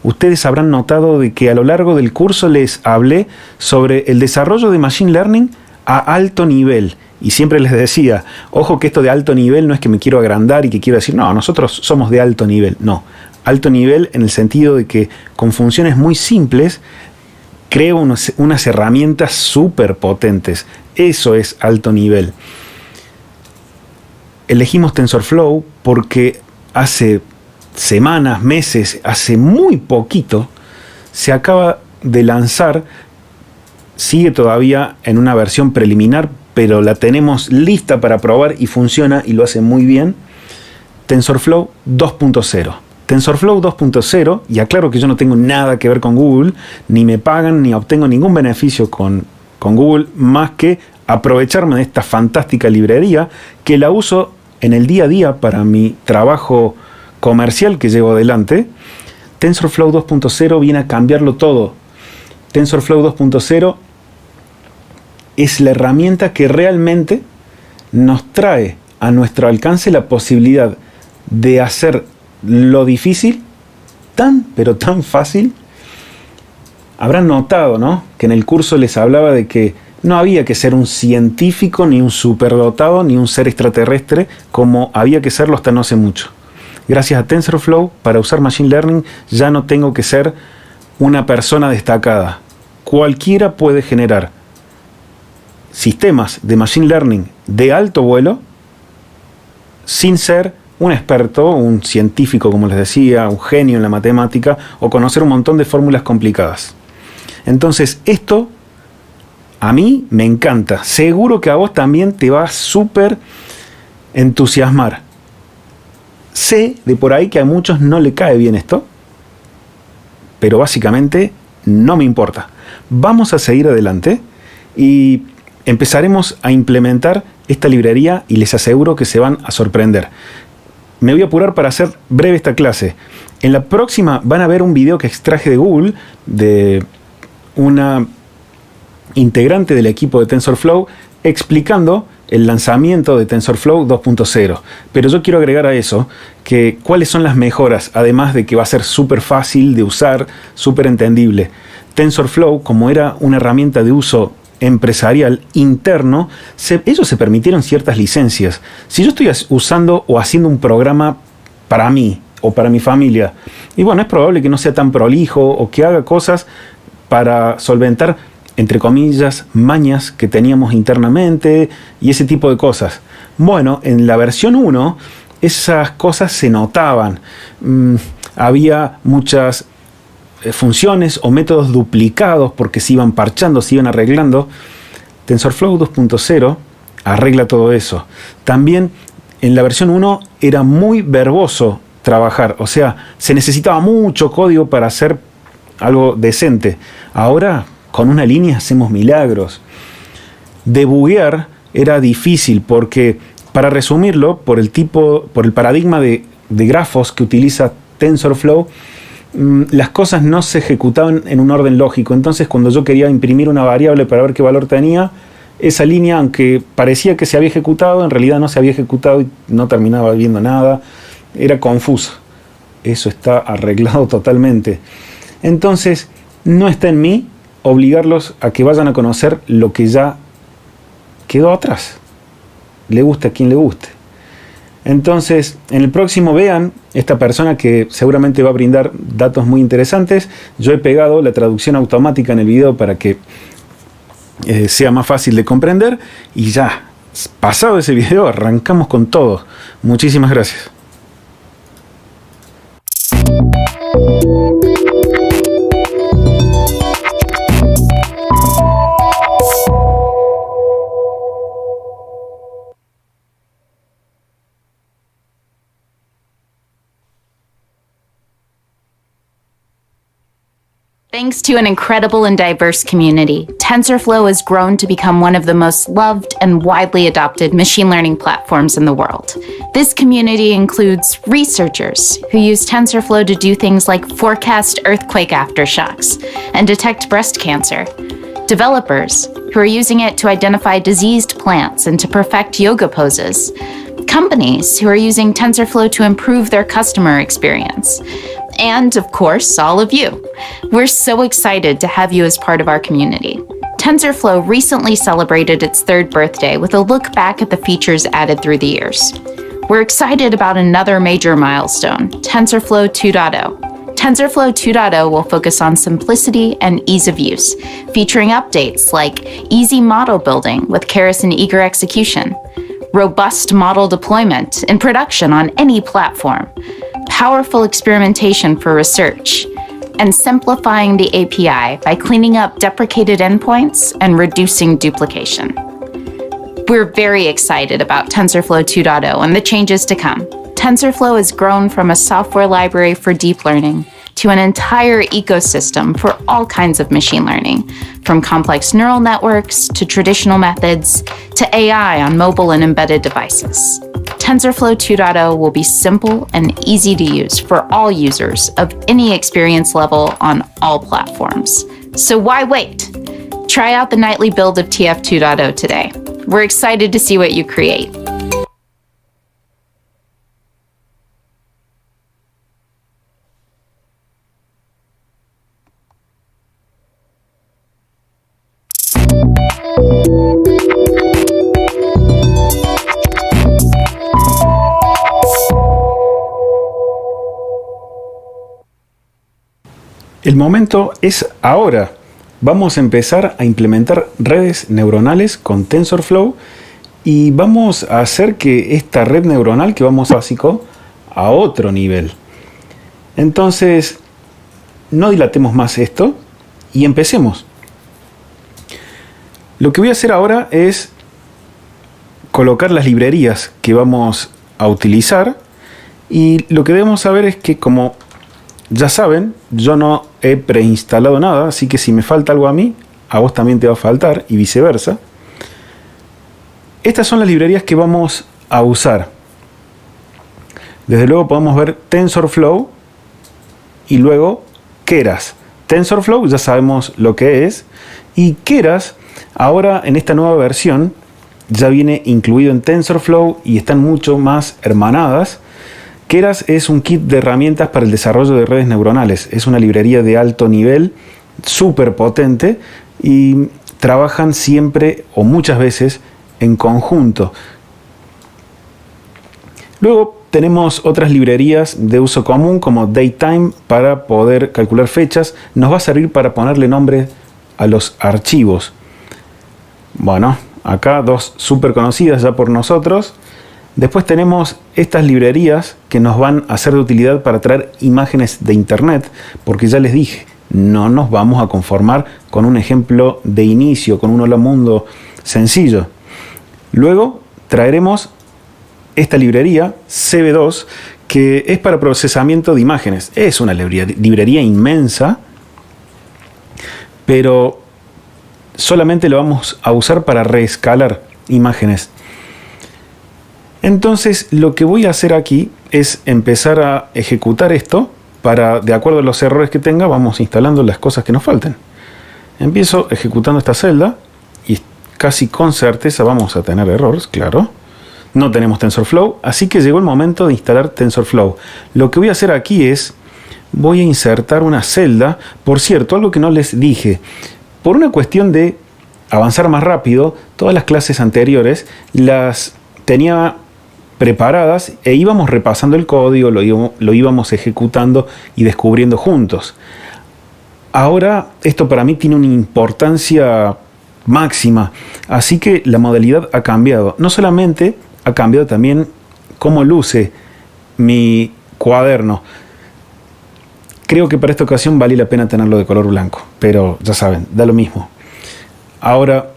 Ustedes habrán notado de que a lo largo del curso les hablé sobre el desarrollo de Machine Learning a alto nivel. Y siempre les decía, ojo que esto de alto nivel no es que me quiero agrandar y que quiero decir, no, nosotros somos de alto nivel. No, alto nivel en el sentido de que con funciones muy simples creo unas herramientas súper potentes. Eso es alto nivel. Elegimos TensorFlow porque hace semanas, meses, hace muy poquito, se acaba de lanzar, sigue todavía en una versión preliminar, pero la tenemos lista para probar y funciona y lo hace muy bien, TensorFlow 2.0. TensorFlow 2.0, y aclaro que yo no tengo nada que ver con Google, ni me pagan, ni obtengo ningún beneficio con Google, más que aprovecharme de esta fantástica librería que la uso en el día a día para mi trabajo comercial que llevo adelante. TensorFlow 2.0 viene a cambiarlo todo. TensorFlow 2.0 es la herramienta que realmente nos trae a nuestro alcance la posibilidad de hacer lo difícil tan, pero tan fácil. Habrán notado, ¿no?, que en el curso les hablaba de que no había que ser un científico, ni un superdotado, ni un ser extraterrestre, como había que serlo hasta no hace mucho. Gracias a TensorFlow, para usar Machine Learning, ya no tengo que ser una persona destacada. Cualquiera puede generar sistemas de Machine Learning de alto vuelo sin ser un experto, un científico, como les decía, un genio en la matemática, o conocer un montón de fórmulas complicadas. Entonces, esto a mí me encanta. Seguro que a vos también te va a súper entusiasmar. Sé de por ahí que a muchos no le cae bien esto, pero básicamente no me importa. Vamos a seguir adelante y empezaremos a implementar esta librería y les aseguro que se van a sorprender. Me voy a apurar para hacer breve esta clase. En la próxima van a ver un video que extraje de Google de una integrante del equipo de TensorFlow explicando el lanzamiento de TensorFlow 2.0. Pero yo quiero agregar a eso que cuáles son las mejoras, además de que va a ser súper fácil de usar, súper entendible. TensorFlow, como era una herramienta de uso empresarial interno, ellos se permitieron ciertas licencias. Si yo estoy usando o haciendo un programa para mí o para mi familia, y bueno, es probable que no sea tan prolijo o que haga cosas para solventar, entre comillas, mañas que teníamos internamente y ese tipo de cosas. Bueno, en la versión 1 esas cosas se notaban. Había muchas funciones o métodos duplicados porque se iban parchando, se iban arreglando. TensorFlow 2.0 arregla todo eso. También en la versión 1 era muy verboso trabajar, o sea, se necesitaba mucho código para hacer algo decente. Ahora, con una línea hacemos milagros. Debuguear era difícil porque, para resumirlo, por el paradigma de grafos que utiliza TensorFlow, las cosas no se ejecutaban en un orden lógico. Entonces, cuando yo quería imprimir una variable para ver qué valor tenía, esa línea, aunque parecía que se había ejecutado, en realidad no se había ejecutado y no terminaba viendo nada. Era confuso. Eso está arreglado totalmente. Entonces, no está en mí obligarlos a que vayan a conocer lo que ya quedó atrás. Le guste a quien le guste. Entonces, en el próximo vean esta persona que seguramente va a brindar datos muy interesantes. Yo he pegado la traducción automática en el video para que sea más fácil de comprender. Y ya, pasado ese video, arrancamos con todo. Muchísimas gracias. Thanks to an incredible and diverse community, TensorFlow has grown to become one of the most loved and widely adopted machine learning platforms in the world. This community includes researchers who use TensorFlow to do things like forecast earthquake aftershocks and detect breast cancer, developers who are using it to identify diseased plants and to perfect yoga poses, companies who are using TensorFlow to improve their customer experience, and, of course, all of you. We're so excited to have you as part of our community. TensorFlow recently celebrated its 3rd birthday with a look back at the features added through the years. We're excited about another major milestone, TensorFlow 2.0. TensorFlow 2.0 will focus on simplicity and ease of use, featuring updates like easy model building with Keras and eager execution, robust model deployment in production on any platform, powerful experimentation for research, and simplifying the API by cleaning up deprecated endpoints and reducing duplication. We're very excited about TensorFlow 2.0 and the changes to come. TensorFlow has grown from a software library for deep learning to an entire ecosystem for all kinds of machine learning, from complex neural networks to traditional methods to AI on mobile and embedded devices. TensorFlow 2.0 will be simple and easy to use for all users of any experience level on all platforms. So why wait? Try out the nightly build of TF 2.0 today. We're excited to see what you create. El momento es ahora. Vamos a empezar a implementar redes neuronales con TensorFlow y vamos a hacer que esta red neuronal que vamos básico a otro nivel. Entonces, no dilatemos más esto y empecemos. Lo que voy a hacer ahora es colocar las librerías que vamos a utilizar y lo que debemos saber es que, como ya saben, yo no he preinstalado nada, así que si me falta algo a mí, a vos también te va a faltar y viceversa. Estas son las librerías que vamos a usar. Desde luego podemos ver TensorFlow y luego Keras. TensorFlow ya sabemos lo que es y Keras ahora en esta nueva versión ya viene incluido en TensorFlow y están mucho más hermanadas. Keras es un kit de herramientas para el desarrollo de redes neuronales. Es una librería de alto nivel, súper potente y trabajan siempre o muchas veces en conjunto. Luego tenemos otras librerías de uso común como Datetime para poder calcular fechas. Nos va a servir para ponerle nombre a los archivos. Bueno, acá dos súper conocidas ya por nosotros. Después tenemos estas librerías que nos van a ser de utilidad para traer imágenes de internet, porque ya les dije, no nos vamos a conformar con un ejemplo de inicio, con un hola mundo sencillo. Luego traeremos esta librería CB2, que es para procesamiento de imágenes. Es una librería inmensa, pero solamente lo vamos a usar para reescalar imágenes. Entonces lo que voy a hacer aquí es empezar a ejecutar esto para, de acuerdo a los errores que tenga, vamos instalando las cosas que nos falten. Empiezo ejecutando esta celda y casi con certeza vamos a tener errores, claro. No tenemos TensorFlow, así que llegó el momento de instalar TensorFlow. Lo que voy a hacer aquí es, voy a insertar una celda. Por cierto, algo que no les dije, por una cuestión de avanzar más rápido, todas las clases anteriores las tenía preparadas e íbamos repasando el código, lo íbamos ejecutando y descubriendo juntos. Ahora esto para mí tiene una importancia máxima, así que la modalidad ha cambiado. No solamente ha cambiado también cómo luce mi cuaderno. Creo que para esta ocasión vale la pena tenerlo de color blanco, pero ya saben, da lo mismo. Ahora,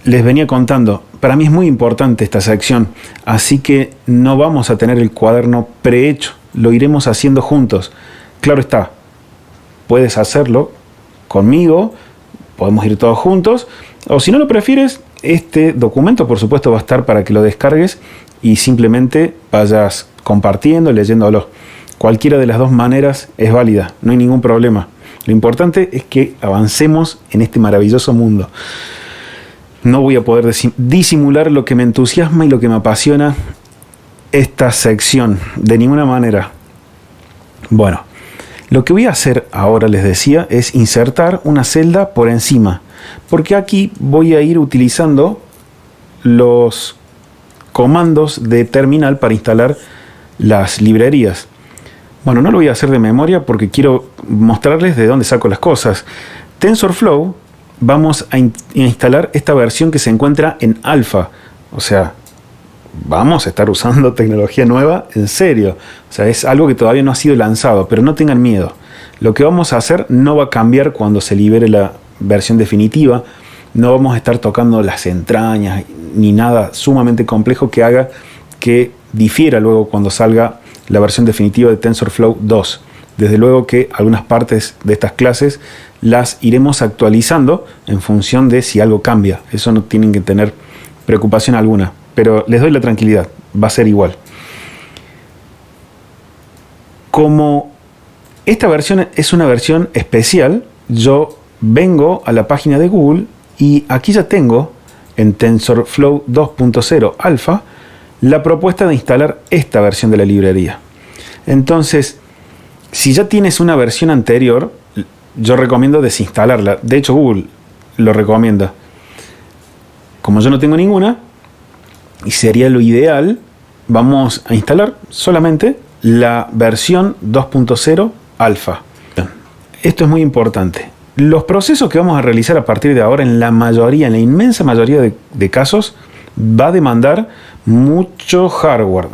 les venía contando, para mí es muy importante esta sección, así que no vamos a tener el cuaderno prehecho, lo iremos haciendo juntos. Claro está, puedes hacerlo conmigo, podemos ir todos juntos, o si no lo prefieres, este documento por supuesto va a estar para que lo descargues y simplemente vayas compartiendo, leyéndolo. Cualquiera de las dos maneras es válida, no hay ningún problema. Lo importante es que avancemos en este maravilloso mundo. No voy a poder disimular lo que me entusiasma y lo que me apasiona esta sección, de ninguna manera. Bueno, lo que voy a hacer ahora, les decía, es insertar una celda por encima, porque aquí voy a ir utilizando los comandos de terminal para instalar las librerías. Bueno, no lo voy a hacer de memoria porque quiero mostrarles de dónde saco las cosas. TensorFlow, vamos a instalar esta versión que se encuentra en alfa. O sea, vamos a estar usando tecnología nueva en serio. O sea, es algo que todavía no ha sido lanzado, pero no tengan miedo. Lo que vamos a hacer no va a cambiar cuando se libere la versión definitiva. No vamos a estar tocando las entrañas ni nada sumamente complejo que haga que difiera luego cuando salga la versión definitiva de TensorFlow 2. Desde luego que algunas partes de estas clases las iremos actualizando en función de si algo cambia. Eso no tienen que tener preocupación alguna, pero les doy la tranquilidad, va a ser igual. Como esta versión es una versión especial, yo vengo a la página de Google y aquí ya tengo en TensorFlow 2.0 Alpha la propuesta de instalar esta versión de la librería. Entonces, si ya tienes una versión anterior, yo recomiendo desinstalarla. De hecho, Google lo recomienda. Como yo no tengo ninguna, y sería lo ideal, vamos a instalar solamente la versión 2.0 Alpha. Esto es muy importante. Los procesos que vamos a realizar a partir de ahora, en la inmensa mayoría de casos, va a demandar mucho hardware.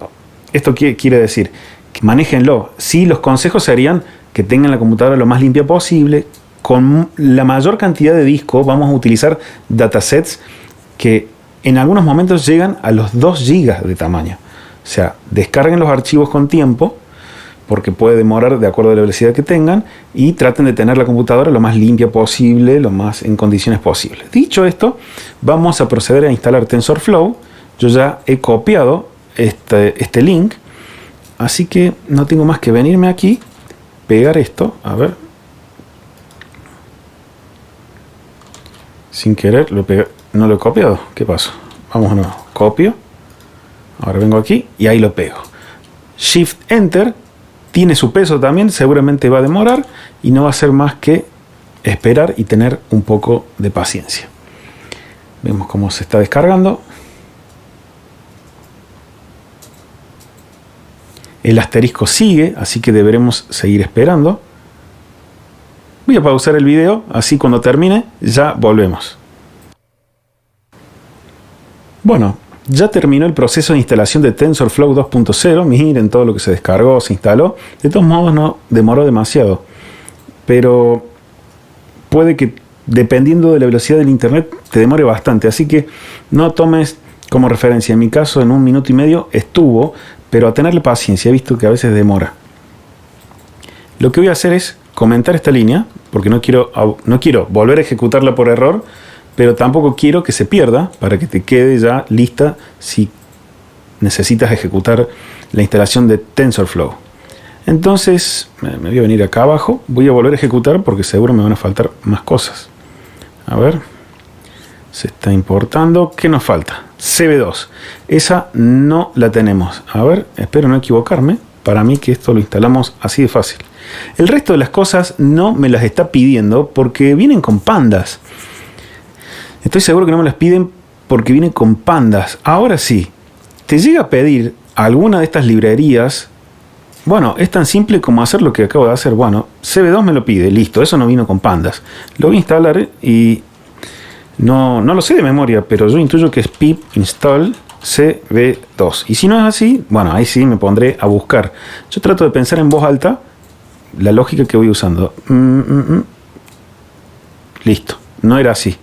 Esto quiere decir que manéjenlo. Sí, los consejos serían que tengan la computadora lo más limpia posible. Con la mayor cantidad de disco vamos a utilizar datasets que en algunos momentos llegan a los 2 GB de tamaño. O sea, descarguen los archivos con tiempo, porque puede demorar de acuerdo a la velocidad que tengan, y traten de tener la computadora lo más limpia posible, lo más en condiciones posibles. Dicho esto, vamos a proceder a instalar TensorFlow. Yo ya he copiado este link, así que no tengo más que venirme aquí, pegar esto, a ver. Sin querer, no lo he copiado. ¿Qué pasó? Vamos a nuevo. Copio. Ahora vengo aquí y ahí lo pego. Shift Enter. Tiene su peso también, seguramente va a demorar y no va a ser más que esperar y tener un poco de paciencia. Vemos cómo se está descargando. El asterisco sigue, así que deberemos seguir esperando. Voy a pausar el video, así cuando termine ya volvemos. Bueno, ya terminó el proceso de instalación de TensorFlow 2.0. Miren todo lo que se descargó, se instaló. De todos modos no demoró demasiado. Pero puede que, dependiendo de la velocidad del internet, te demore bastante. Así que no tomes como referencia. En mi caso, en 1 minuto y medio estuvo, pero a tenerle paciencia. He visto que a veces demora. Lo que voy a hacer es comentar esta línea, porque no quiero volver a ejecutarla por error, pero tampoco quiero que se pierda, para que te quede ya lista si necesitas ejecutar la instalación de TensorFlow. Entonces me voy a venir acá abajo, voy a volver a ejecutar porque seguro me van a faltar más cosas. A ver, se está importando. ¿Qué nos falta? CB2. Esa no la tenemos. A ver, espero no equivocarme. Para mí que esto lo instalamos así de fácil. El resto de las cosas no me las está pidiendo porque vienen con pandas. Estoy seguro que no me las piden porque vienen con pandas. Ahora sí, te llega a pedir alguna de estas librerías. Bueno, es tan simple como hacer lo que acabo de hacer. Bueno, CB2 me lo pide, listo, eso no vino con pandas. Lo voy a instalar y no lo sé de memoria, pero yo intuyo que es pip install CB2. Y si no es así, bueno, ahí sí me pondré a buscar. Yo trato de pensar en voz alta la lógica que voy usando. Listo, no era así.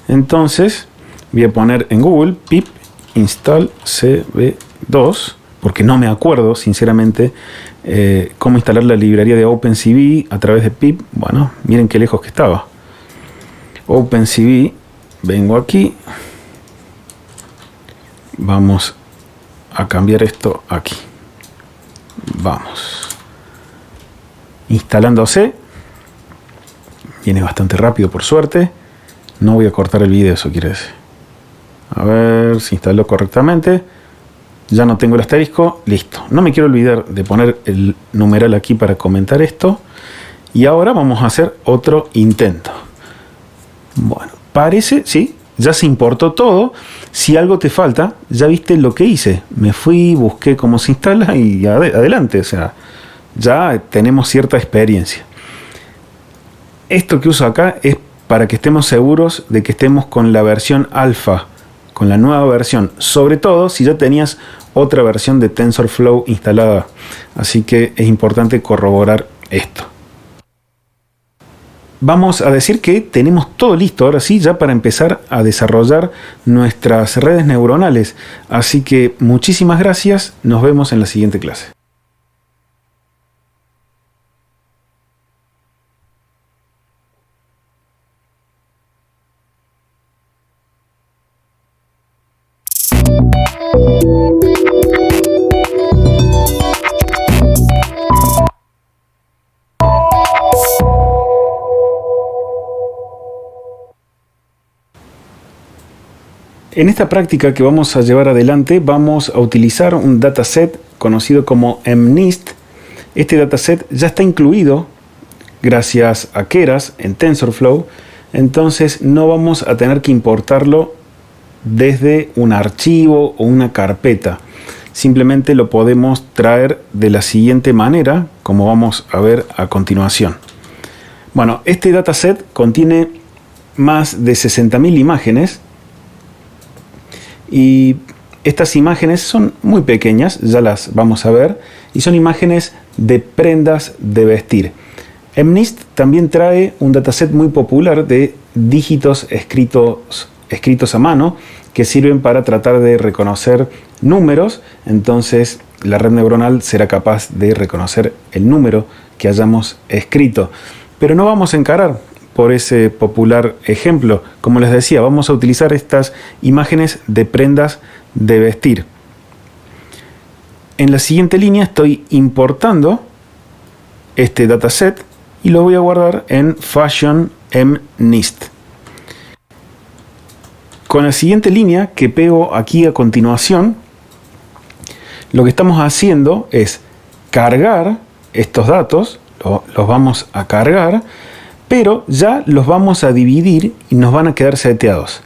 Entonces voy a poner en Google pip install CB2, porque no me acuerdo sinceramente cómo instalar la librería de OpenCV a través de pip. Bueno, miren qué lejos que estaba. OpenCV, vengo aquí, vamos a cambiar esto aquí, vamos, instalándose, viene bastante rápido por suerte. No voy a cortar el video, eso quiere decir. A ver si instaló correctamente. Ya no tengo el asterisco, listo. No me quiero olvidar de poner el numeral aquí para comentar esto. Y ahora vamos a hacer otro intento. Bueno, parece, sí, ya se importó todo. Si algo te falta, ya viste lo que hice. Me fui, busqué cómo se instala y adelante. O sea, ya tenemos cierta experiencia. Esto que uso acá es para que estemos seguros de que estemos con la versión alfa, con la nueva versión, sobre todo si ya tenías otra versión de TensorFlow instalada. Así que es importante corroborar esto. Vamos a decir que tenemos todo listo ahora sí ya para empezar a desarrollar nuestras redes neuronales. Así que muchísimas gracias, nos vemos en la siguiente clase. En esta práctica que vamos a llevar adelante vamos a utilizar un dataset conocido como MNIST. Este dataset ya está incluido gracias a Keras en TensorFlow, entonces no vamos a tener que importarlo desde un archivo o una carpeta. Simplemente lo podemos traer de la siguiente manera, como vamos a ver a continuación. Bueno, este dataset contiene más de 60.000 imágenes. Y estas imágenes son muy pequeñas, ya las vamos a ver, y son imágenes de prendas de vestir. MNIST también trae un dataset muy popular de dígitos escritos a mano que sirven para tratar de reconocer números. Entonces la red neuronal será capaz de reconocer el número que hayamos escrito. Pero no vamos a encarar por ese popular ejemplo. Como les decía, vamos a utilizar estas imágenes de prendas de vestir. En la siguiente línea estoy importando este dataset y lo voy a guardar en Fashion MNIST. Con la siguiente línea que pego aquí a continuación, lo que estamos haciendo es cargar estos datos, los vamos a cargar, pero ya los vamos a dividir y nos van a quedar seteados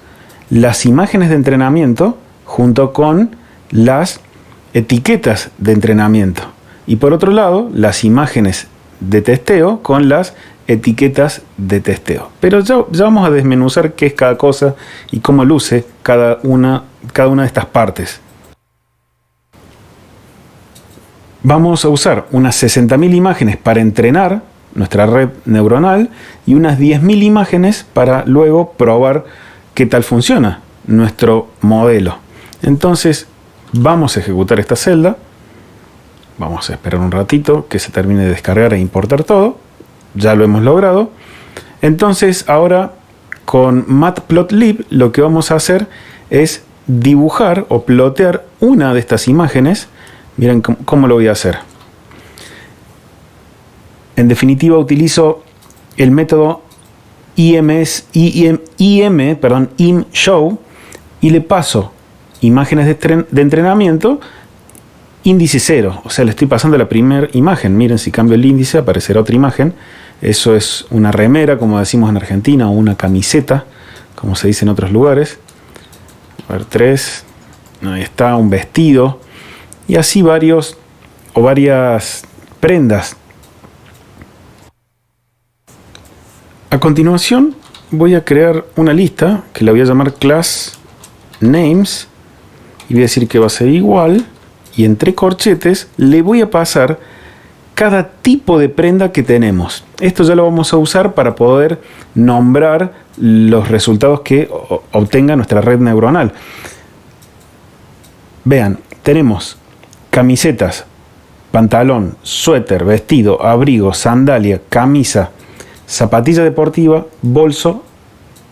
las imágenes de entrenamiento junto con las etiquetas de entrenamiento. Y por otro lado, las imágenes de testeo con las etiquetas de testeo. Pero ya vamos a desmenuzar qué es cada cosa y cómo luce cada una de estas partes. Vamos a usar unas 60.000 imágenes para entrenar nuestra red neuronal y unas 10.000 imágenes para luego probar qué tal funciona nuestro modelo. Entonces vamos a ejecutar esta celda. Vamos a esperar un ratito que se termine de descargar e importar todo. Ya lo hemos logrado. Entonces ahora con Matplotlib lo que vamos a hacer es dibujar o plotear una de estas imágenes. Miren cómo lo voy a hacer. En definitiva, utilizo el método ImShow y le paso imágenes de entrenamiento índice 0. O sea, le estoy pasando la primera imagen. Miren, si cambio el índice aparecerá otra imagen. Eso es una remera, como decimos en Argentina, o una camiseta, como se dice en otros lugares. A ver, 3. Ahí está, un vestido. Y así varias prendas. A continuación voy a crear una lista que la voy a llamar class names y voy a decir que va a ser igual, y entre corchetes le voy a pasar cada tipo de prenda que tenemos. Esto ya lo vamos a usar para poder nombrar los resultados que obtenga nuestra red neuronal. Vean, tenemos camisetas, pantalón, suéter, vestido, abrigo, sandalia, camisa, zapatilla deportiva, bolso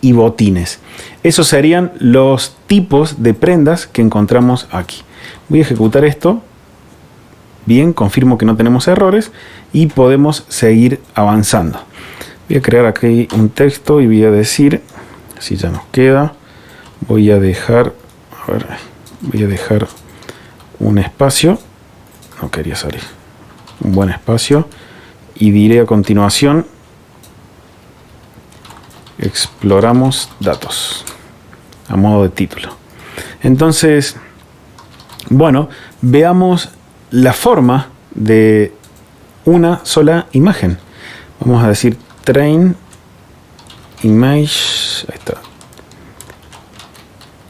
y botines. Esos serían los tipos de prendas que encontramos aquí. Voy a ejecutar esto. Bien, confirmo que no tenemos errores y podemos seguir avanzando. Voy a crear aquí un texto y voy a decir, si ya nos queda, voy a dejar un espacio. No quería salir. Un buen espacio. Y diré a continuación, exploramos datos, a modo de título. Entonces, bueno, veamos la forma de una sola imagen. Vamos a decir train image. Ahí está.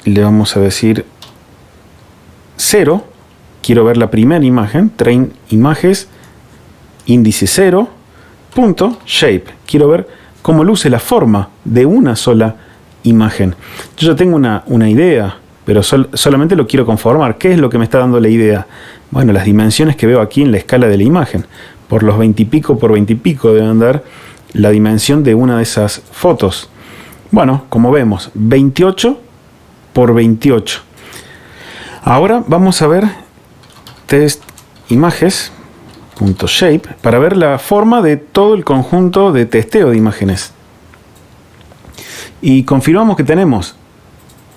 Le vamos a decir 0. Quiero ver la primera imagen. Train images índice 0. Punto shape. Quiero ver cómo luce la forma de una sola imagen. Yo ya tengo una idea, pero solamente lo quiero conformar. ¿Qué es lo que me está dando la idea? Bueno, las dimensiones que veo aquí en la escala de la imagen. Por los 20 y pico por 20 y pico deben dar la dimensión de una de esas fotos. Bueno, como vemos, 28 por 28. Ahora vamos a ver test images .shape para ver la forma de todo el conjunto de testeo de imágenes. Y confirmamos que tenemos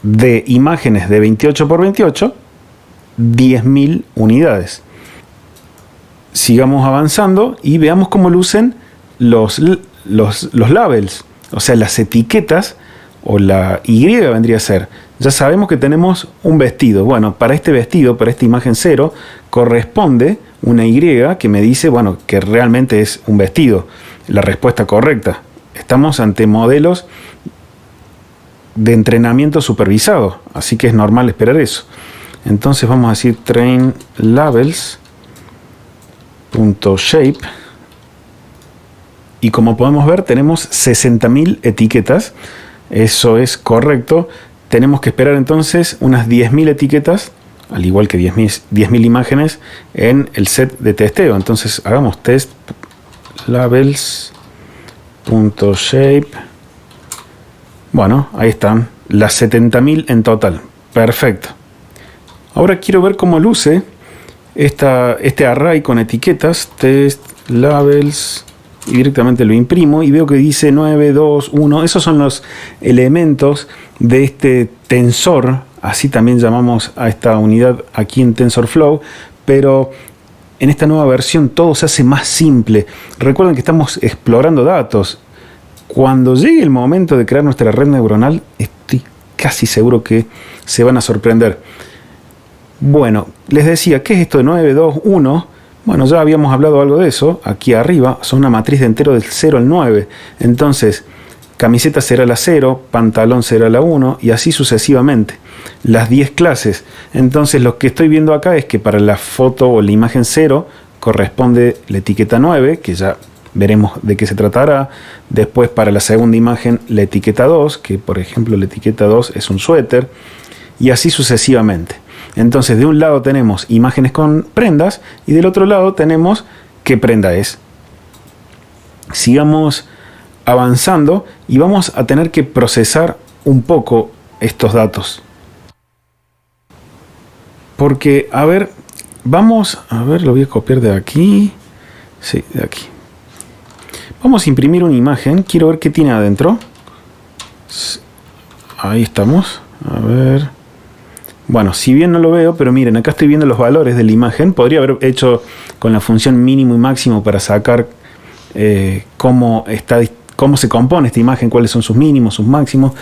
de imágenes de 28 por 28 10.000 unidades. Sigamos avanzando y veamos cómo lucen los labels, o sea, las etiquetas, o la Y vendría a ser. Ya sabemos que tenemos un vestido. Bueno, para este vestido, para esta imagen 0, corresponde una Y que me dice, bueno, que realmente es un vestido. La respuesta correcta. Estamos ante modelos de entrenamiento supervisado, así que es normal esperar eso. Entonces vamos a decir train labels.shape y como podemos ver tenemos 60.000 etiquetas. Eso es correcto. Tenemos que esperar entonces unas 10.000 etiquetas, al igual que 10.000 imágenes en el set de testeo. Entonces hagamos test labels.shape. Bueno, ahí están las 70.000 en total. Perfecto. Ahora quiero ver cómo luce este array con etiquetas, test labels, y directamente lo imprimo y veo que dice 9, 2, 1. Esos son los elementos de este tensor, así también llamamos a esta unidad aquí en TensorFlow, pero en esta nueva versión todo se hace más simple. Recuerden que estamos explorando datos. Cuando llegue el momento de crear nuestra red neuronal, estoy casi seguro que se van a sorprender. Bueno, les decía, ¿qué es esto de 9, 2, 1? Bueno, ya habíamos hablado algo de eso. Aquí arriba son una matriz de entero del 0 al 9. Entonces, camiseta será la 0, pantalón será la 1 y así sucesivamente. Las 10 clases. Entonces, lo que estoy viendo acá es que para la foto o la imagen 0 corresponde la etiqueta 9, que ya veremos de qué se tratará. Después, para la segunda imagen, la etiqueta 2, que por ejemplo la etiqueta 2 es un suéter. Y así sucesivamente. Entonces, de un lado tenemos imágenes con prendas y del otro lado tenemos qué prenda es. Sigamos avanzando y vamos a tener que procesar un poco estos datos. Porque, a ver, vamos a ver, lo voy a copiar de aquí. Sí, de aquí. Vamos a imprimir una imagen. Quiero ver qué tiene adentro. Ahí estamos. A ver. Bueno, si bien no lo veo, pero miren, acá estoy viendo los valores de la imagen. Podría haber hecho con la función mínimo y máximo para sacar cómo se compone esta imagen, cuáles son sus mínimos, sus máximos.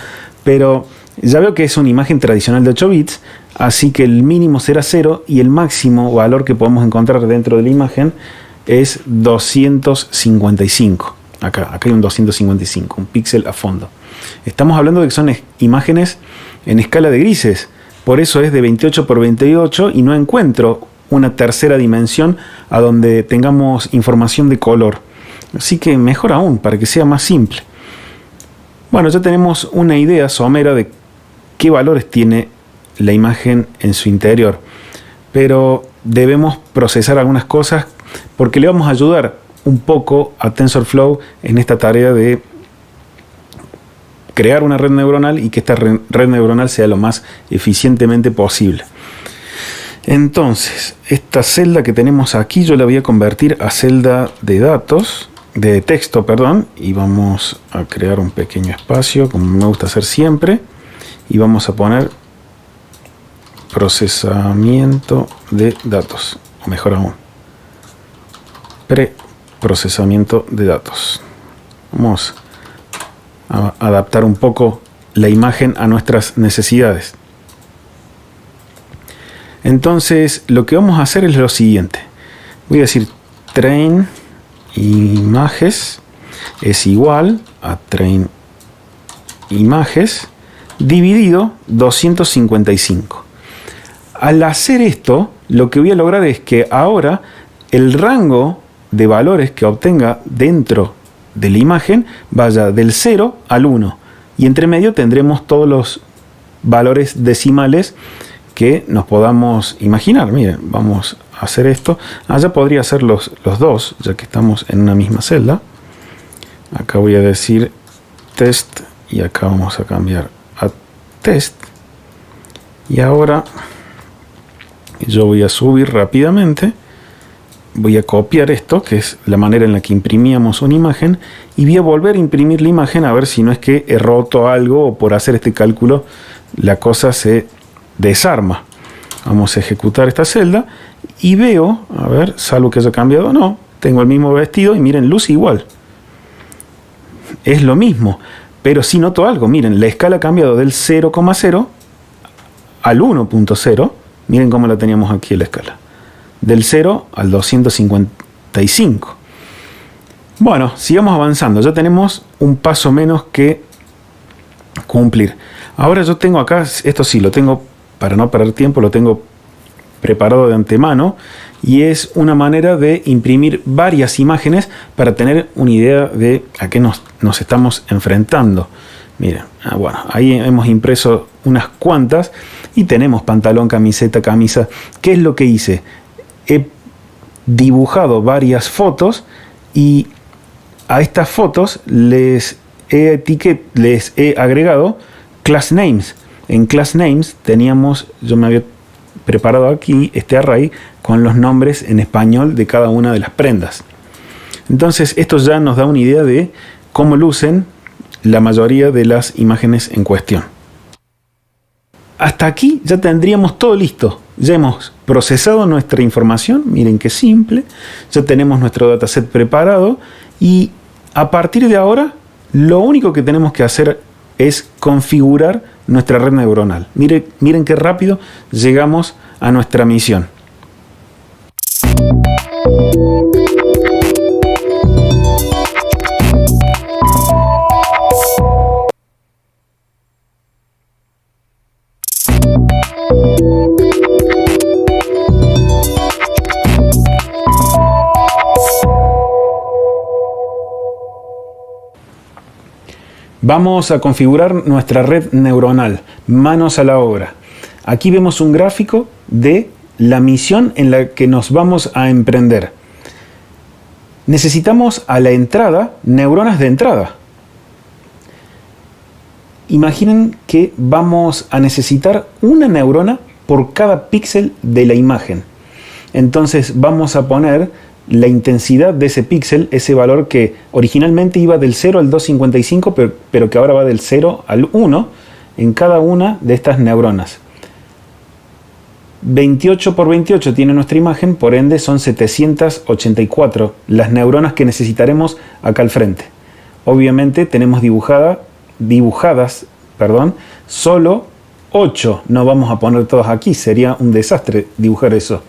Pero ya veo que es una imagen tradicional de 8 bits, así que el mínimo será 0 y el máximo valor que podemos encontrar dentro de la imagen es 255. Acá hay un 255, un píxel a fondo. Estamos hablando de que son imágenes en escala de grises, por eso es de 28 por 28 y no encuentro una tercera dimensión a donde tengamos información de color. Así que mejor aún, para que sea más simple. Bueno, ya tenemos una idea somera de qué valores tiene la imagen en su interior, pero debemos procesar algunas cosas porque le vamos a ayudar un poco a TensorFlow en esta tarea de crear una red neuronal y que esta red neuronal sea lo más eficientemente posible. Entonces, esta celda que tenemos aquí yo la voy a convertir a celda de datos, de texto, perdón, y vamos a crear un pequeño espacio, como me gusta hacer siempre, y vamos a poner procesamiento de datos, o mejor aún, preprocesamiento de datos. Vamos a adaptar un poco la imagen a nuestras necesidades. Entonces, lo que vamos a hacer es lo siguiente. Voy a decir train images es igual a train images dividido 255. Al hacer esto, lo que voy a lograr es que ahora el rango de valores que obtenga dentro de la imagen vaya del 0 al 1. Y entre medio tendremos todos los valores decimales que nos podamos imaginar. Miren, vamos a hacer esto. Allá podría ser los dos, ya que estamos en una misma celda. Acá voy a decir test y acá vamos a cambiar a test. Y ahora yo voy a subir rápidamente. Voy a copiar esto, que es la manera en la que imprimíamos una imagen, y voy a volver a imprimir la imagen a ver si no es que he roto algo o por hacer este cálculo la cosa se desarma. Vamos a ejecutar esta celda y veo, a ver, salvo que haya cambiado, no, tengo el mismo vestido y miren, luce igual. Es lo mismo, pero sí noto algo, miren, la escala ha cambiado del 0,0 al 1.0, miren cómo la teníamos aquí en la escala. Del 0 al 255. Bueno, sigamos avanzando. Ya tenemos un paso menos que cumplir. Ahora yo tengo acá, esto sí, lo tengo, para no perder tiempo, lo tengo preparado de antemano. Y es una manera de imprimir varias imágenes para tener una idea de a qué nos estamos enfrentando. Miren, bueno, ahí hemos impreso unas cuantas y tenemos pantalón, camiseta, camisa. ¿Qué es lo que hice? He dibujado varias fotos y a estas fotos les he agregado class names. En class names teníamos, yo me había preparado aquí este array con los nombres en español de cada una de las prendas. Entonces esto ya nos da una idea de cómo lucen la mayoría de las imágenes en cuestión. Hasta aquí ya tendríamos todo listo. Ya hemos procesado nuestra información, miren qué simple, ya tenemos nuestro dataset preparado y a partir de ahora lo único que tenemos que hacer es configurar nuestra red neuronal. Miren qué rápido llegamos a nuestra misión. Vamos a configurar nuestra red neuronal. Manos a la obra. Aquí vemos un gráfico de la misión en la que nos vamos a emprender. Necesitamos a la entrada neuronas de entrada. Imaginen que vamos a necesitar una neurona por cada píxel de la imagen. Entonces vamos a poner la intensidad de ese píxel, ese valor que originalmente iba del 0 al 255, pero que ahora va del 0 al 1 en cada una de estas neuronas. 28 por 28 tiene nuestra imagen, por ende son 784 las neuronas que necesitaremos acá al frente. Obviamente tenemos dibujadas, solo 8, no vamos a poner todas aquí, sería un desastre dibujar eso.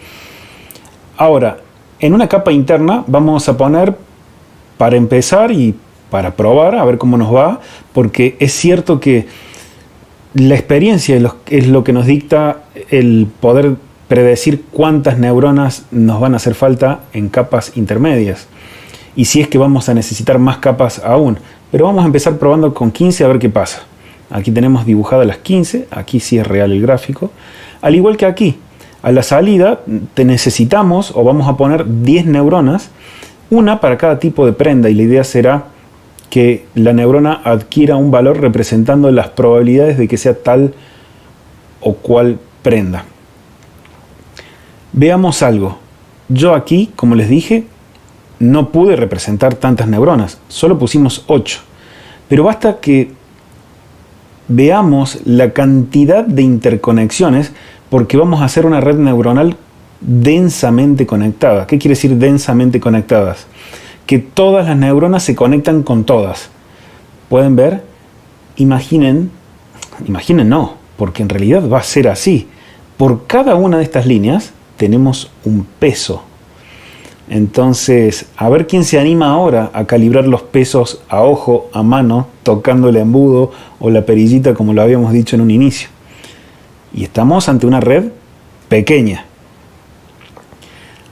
Ahora, en una capa interna vamos a poner, para empezar y para probar, a ver cómo nos va, porque es cierto que la experiencia es lo que nos dicta el poder predecir cuántas neuronas nos van a hacer falta en capas intermedias. Y si es que vamos a necesitar más capas aún. Pero vamos a empezar probando con 15 a ver qué pasa. Aquí tenemos dibujadas las 15, aquí sí es real el gráfico. Al igual que aquí, a la salida necesitamos o vamos a poner 10 neuronas, una para cada tipo de prenda, y la idea será que la neurona adquiera un valor representando las probabilidades de que sea tal o cual prenda. Veamos algo. Yo aquí, como les dije, no pude representar tantas neuronas, solo pusimos 8. Pero basta que veamos la cantidad de interconexiones, porque vamos a hacer una red neuronal densamente conectada. ¿Qué quiere decir densamente conectadas? Que todas las neuronas se conectan con todas. ¿Pueden ver? Imaginen no, porque en realidad va a ser así. Por cada una de estas líneas tenemos un peso. Entonces, a ver quién se anima ahora a calibrar los pesos a ojo, a mano, tocando el embudo o la perillita, como lo habíamos dicho en un inicio. Y estamos ante una red pequeña.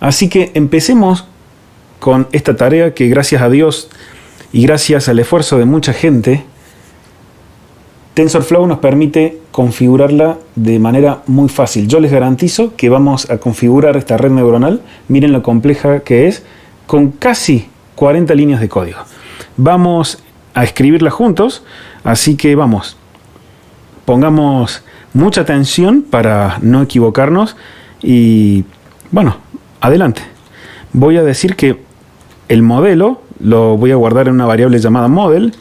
Así que empecemos con esta tarea que, gracias a Dios y gracias al esfuerzo de mucha gente, TensorFlow nos permite configurarla de manera muy fácil. Yo les garantizo que vamos a configurar esta red neuronal, miren lo compleja que es, con casi 40 líneas de código. Vamos a escribirla juntos, así que vamos, pongamos mucha atención para no equivocarnos y bueno, adelante. Voy a decir que el modelo lo voy a guardar en una variable llamada model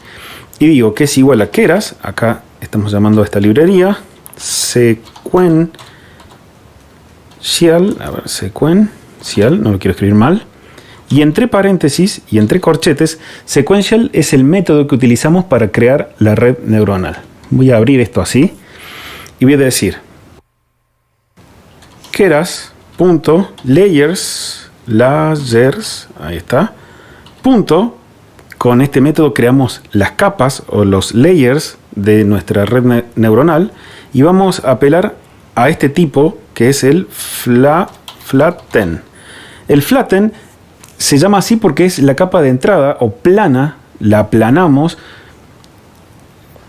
y digo que es igual a Keras, acá estamos llamando a esta librería, sequential, no lo quiero escribir mal, y entre paréntesis y entre corchetes, sequential es el método que utilizamos para crear la red neuronal. Voy a abrir esto así y voy a decir keras.layers, ahí está, punto. Con este método creamos las capas o los layers de nuestra red neuronal y vamos a apelar a este tipo que es el flatten. El flatten se llama así porque es la capa de entrada o plana, la aplanamos.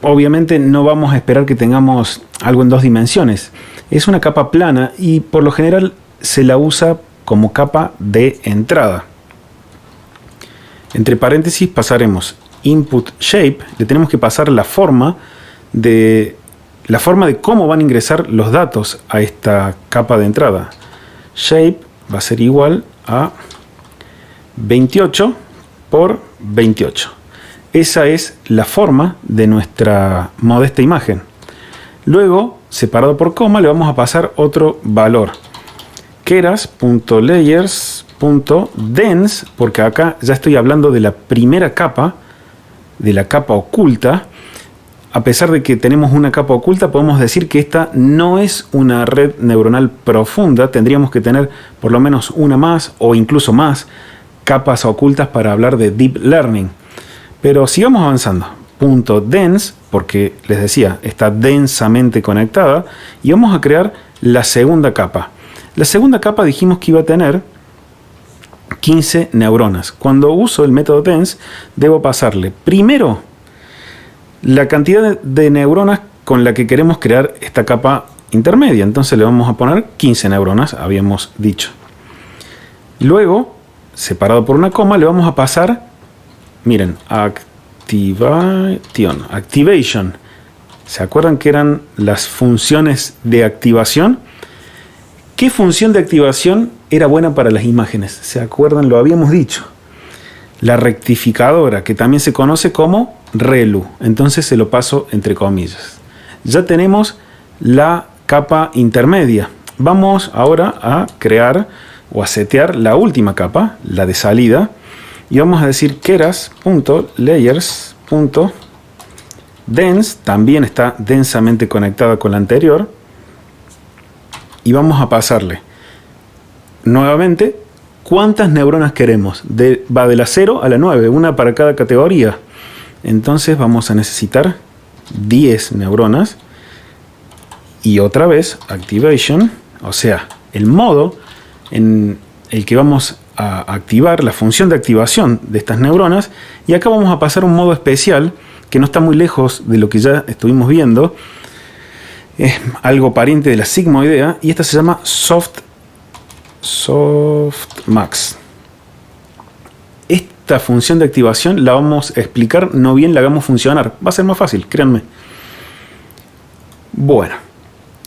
Obviamente no vamos a esperar que tengamos algo en 2 dimensiones. Es una capa plana y por lo general se la usa como capa de entrada. Entre paréntesis pasaremos input shape, le tenemos que pasar la forma de cómo van a ingresar los datos a esta capa de entrada. Shape va a ser igual a 28 por 28. Esa es la forma de nuestra modesta imagen. Luego, separado por coma, le vamos a pasar otro valor. Keras.layers.dense, porque acá ya estoy hablando de la primera capa, de la capa oculta. A pesar de que tenemos una capa oculta, podemos decir que esta no es una red neuronal profunda. Tendríamos que tener por lo menos una más o incluso más capas ocultas para hablar de deep learning. Pero sigamos avanzando. .dense, porque les decía, está densamente conectada, y vamos a crear la segunda capa. La segunda capa dijimos que iba a tener 15 neuronas. Cuando uso el método dense, debo pasarle primero la cantidad de neuronas con la que queremos crear esta capa intermedia. Entonces le vamos a poner 15 neuronas, habíamos dicho. Luego, separado por una coma, le vamos a pasar, miren, activation. ¿Se acuerdan que eran las funciones de activación? ¿Qué función de activación era buena para las imágenes. ¿Se acuerdan? Lo habíamos dicho. La rectificadora, que también se conoce como ReLU. Entonces se lo paso entre comillas. Ya tenemos la capa intermedia. Vamos ahora a crear o a setear la última capa, la de salida. Y vamos a decir keras.layers.dense. También está densamente conectada con la anterior. Y vamos a pasarle nuevamente cuántas neuronas queremos. Va de la 0 a la 9, una para cada categoría. Entonces vamos a necesitar 10 neuronas. Y otra vez, activation, o sea, el modo en el que vamos a activar, la función de activación de estas neuronas. Y acá vamos a pasar a un modo especial que no está muy lejos de lo que ya estuvimos viendo. Es algo pariente de la sigmoidea y esta se llama Softmax. Esta función de activación la vamos a explicar, no bien la hagamos funcionar. Va a ser más fácil, créanme. Bueno,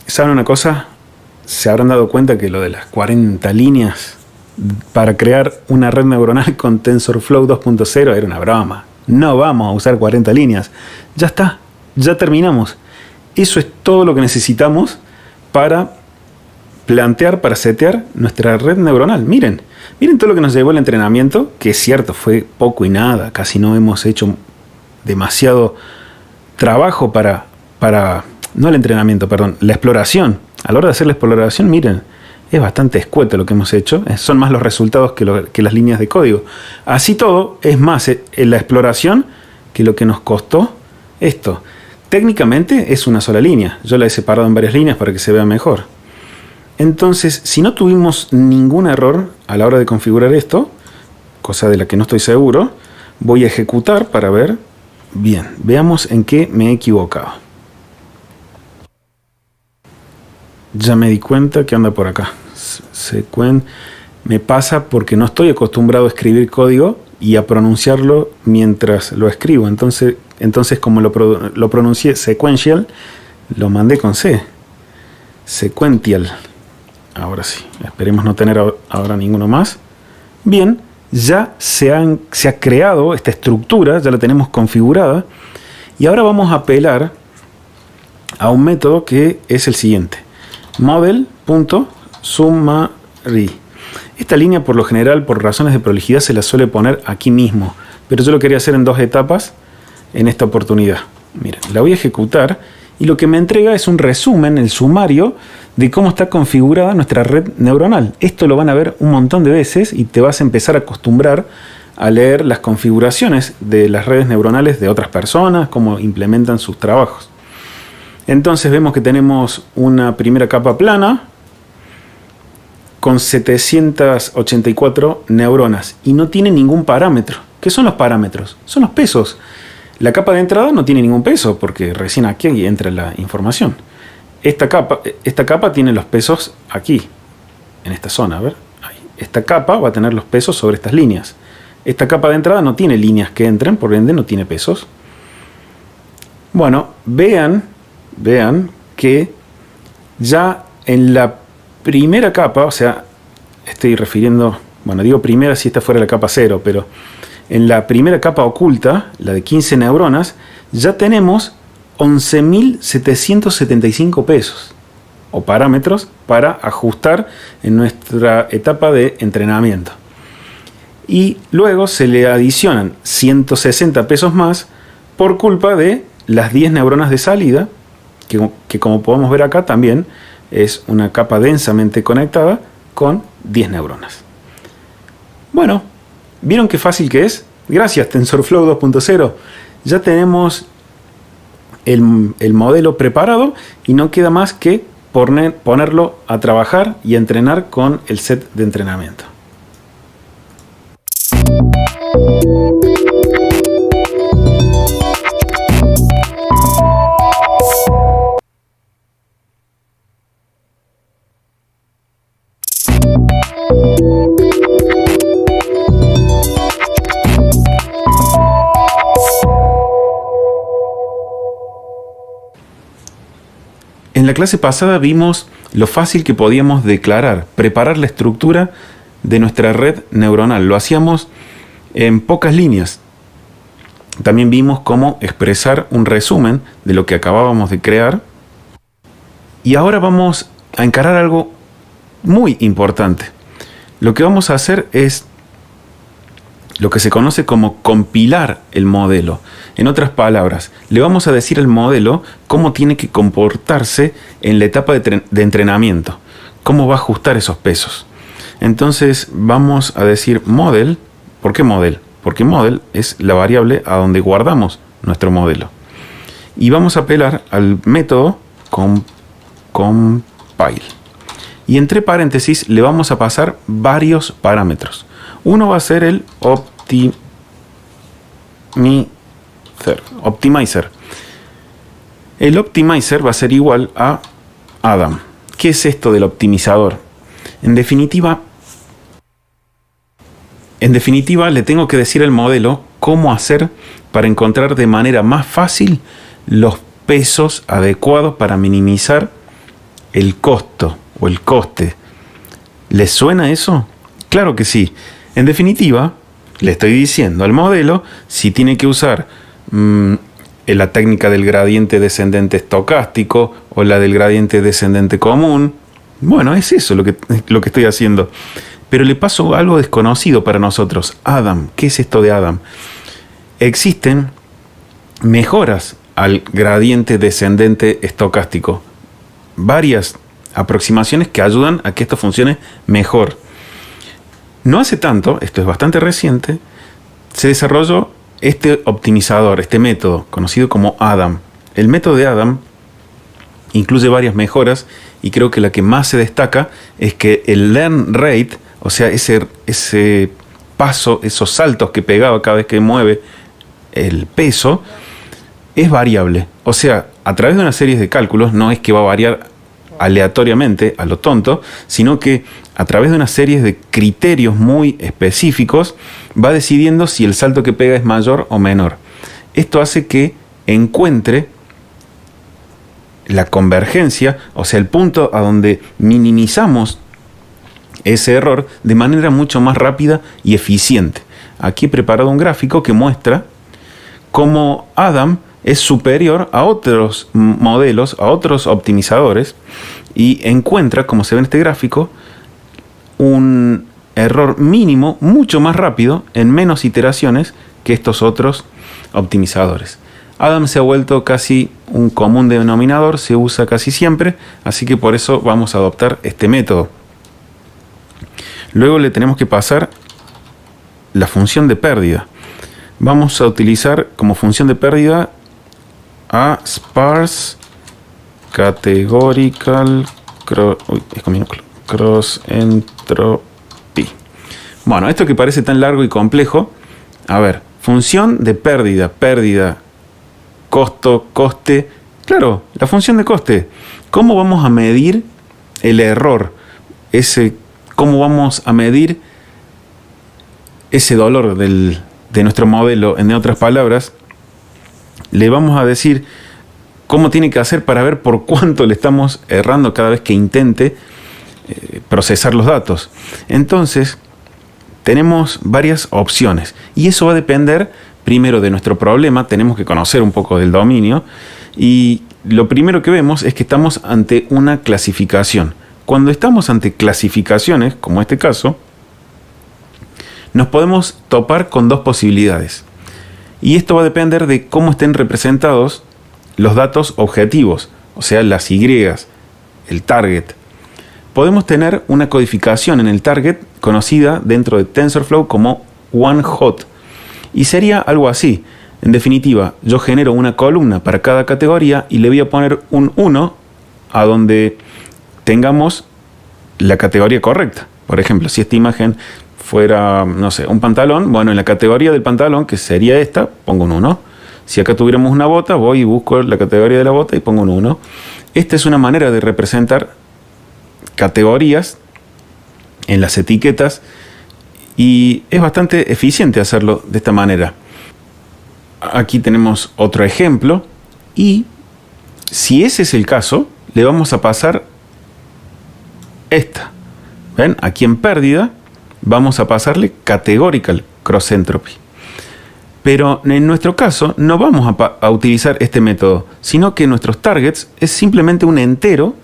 ¿saben una cosa? Se habrán dado cuenta que lo de las 40 líneas para crear una red neuronal con TensorFlow 2.0 era una broma. No vamos a usar 40 líneas. Ya está, ya terminamos. Eso es todo lo que necesitamos para plantear, para setear nuestra red neuronal. Miren todo lo que nos llevó el entrenamiento, que es cierto, fue poco y nada, casi no hemos hecho demasiado trabajo para no el entrenamiento, perdón, la exploración. A la hora de hacer la exploración, miren, es bastante escueto lo que hemos hecho, son más los resultados que las líneas de código. Así todo, es más en la exploración que lo que nos costó esto. Técnicamente es una sola línea, yo la he separado en varias líneas para que se vea mejor. Entonces, si no tuvimos ningún error a la hora de configurar esto, cosa de la que no estoy seguro, voy a ejecutar para ver. Bien, veamos en qué me he equivocado. Ya me di cuenta que anda por acá. Me pasa porque no estoy acostumbrado a escribir código y a pronunciarlo mientras lo escribo. Entonces como lo pronuncié sequential, lo mandé con C. Sequential. Ahora sí, esperemos no tener ahora ninguno más. Bien, ya se ha creado esta estructura, ya la tenemos configurada. Y ahora vamos a apelar a un método que es el siguiente. Model.summary. Esta línea por lo general, por razones de prolijidad, se la suele poner aquí mismo. Pero yo lo quería hacer en 2 etapas en esta oportunidad. Miren, la voy a ejecutar y lo que me entrega es un resumen, el sumario, de cómo está configurada nuestra red neuronal. Esto lo van a ver un montón de veces y te vas a empezar a acostumbrar a leer las configuraciones de las redes neuronales de otras personas, cómo implementan sus trabajos. Entonces vemos que tenemos una primera capa plana con 784 neuronas y no tiene ningún parámetro. ¿Qué son los parámetros? Son los pesos. La capa de entrada no tiene ningún peso porque recién aquí entra la información. Esta capa tiene los pesos aquí, en esta zona. A ver, ahí. Esta capa va a tener los pesos sobre estas líneas. Esta capa de entrada no tiene líneas que entren, por ende no tiene pesos. Bueno, vean que ya en la primera capa, o sea, estoy refiriendo, bueno, digo primera si esta fuera la capa 0, pero en la primera capa oculta, la de 15 neuronas, ya tenemos 11.775 pesos o parámetros para ajustar en nuestra etapa de entrenamiento. Y luego se le adicionan 160 pesos más por culpa de las 10 neuronas de salida, que como podemos ver acá también es una capa densamente conectada con 10 neuronas. Bueno, ¿vieron qué fácil que es? Gracias TensorFlow 2.0. Ya tenemos el modelo preparado y no queda más que ponerlo a trabajar y a entrenar con el set de entrenamiento. En la clase pasada vimos lo fácil que podíamos preparar la estructura de nuestra red neuronal. Lo hacíamos en pocas líneas. También vimos cómo expresar un resumen de lo que acabábamos de crear. Y ahora vamos a encarar algo muy importante. Lo que vamos a hacer es lo que se conoce como compilar el modelo. En otras palabras, le vamos a decir al modelo cómo tiene que comportarse en la etapa de entrenamiento, cómo va a ajustar esos pesos. Entonces vamos a decir model. ¿Por qué model? Porque model es la variable a donde guardamos nuestro modelo. Y vamos a apelar al método compile. Y entre paréntesis le vamos a pasar varios parámetros. Uno va a ser el optimizer. El optimizer va a ser igual a Adam. ¿Qué es esto del optimizador? En definitiva, le tengo que decir al modelo cómo hacer para encontrar de manera más fácil los pesos adecuados para minimizar el costo o el coste. ¿Les suena eso? Claro que sí. En definitiva, le estoy diciendo al modelo si tiene que usar la técnica del gradiente descendente estocástico o la del gradiente descendente común. Bueno, es eso lo que estoy haciendo. Pero le paso algo desconocido para nosotros. Adam. ¿Qué es esto de Adam? Existen mejoras al gradiente descendente estocástico. Varias aproximaciones que ayudan a que esto funcione mejor. No hace tanto, esto es bastante reciente, se desarrolló este optimizador, este método conocido como Adam. El método de Adam incluye varias mejoras y creo que la que más se destaca es que el learn rate, o sea, ese paso, esos saltos que pegaba cada vez que mueve el peso, es variable. O sea, a través de una serie de cálculos no es que va a variar aleatoriamente a lo tonto, sino que a través de una serie de criterios muy específicos va decidiendo si el salto que pega es mayor o menor. Esto hace que encuentre la convergencia, o sea, el punto a donde minimizamos ese error de manera mucho más rápida y eficiente. Aquí he preparado un gráfico que muestra cómo Adam es superior a otros modelos, a otros optimizadores, y encuentra, como se ve en este gráfico, un error mínimo mucho más rápido en menos iteraciones que estos otros optimizadores. Adam se ha vuelto casi un común denominador, se usa casi siempre, así que por eso vamos a adoptar este método. Luego le tenemos que pasar la función de pérdida. Vamos a utilizar como función de pérdida a sparse categorical cross entropy. Bueno, esto que parece tan largo y complejo, a ver, función de pérdida, costo, coste. Claro, la función de coste. ¿Cómo vamos a medir el error? ¿Cómo vamos a medir ese dolor de nuestro modelo? En otras palabras, le vamos a decir cómo tiene que hacer para ver por cuánto le estamos errando cada vez que intente procesar los datos. Entonces, tenemos varias opciones y eso va a depender primero de nuestro problema. Tenemos que conocer un poco del dominio y lo primero que vemos es que estamos ante una clasificación. Cuando estamos ante clasificaciones, como este caso, nos podemos topar con dos posibilidades. Y esto va a depender de cómo estén representados los datos objetivos, o sea, las Y, el target. Podemos tener una codificación en el target conocida dentro de TensorFlow como one-hot. Y sería algo así. En definitiva, yo genero una columna para cada categoría y le voy a poner un 1 a donde tengamos la categoría correcta. Por ejemplo, si esta imagen fuera, no sé, un pantalón, bueno, en la categoría del pantalón, que sería esta, pongo un 1. Si acá tuviéramos una bota, voy y busco la categoría de la bota y pongo un 1. Esta es una manera de representar categorías en las etiquetas y es bastante eficiente hacerlo de esta manera. Aquí tenemos otro ejemplo y si ese es el caso, le vamos a pasar esta. ¿Ven? Aquí en pérdida vamos a pasarle categorical cross entropy. Pero en nuestro caso no vamos a utilizar este método, sino que nuestros targets es simplemente un entero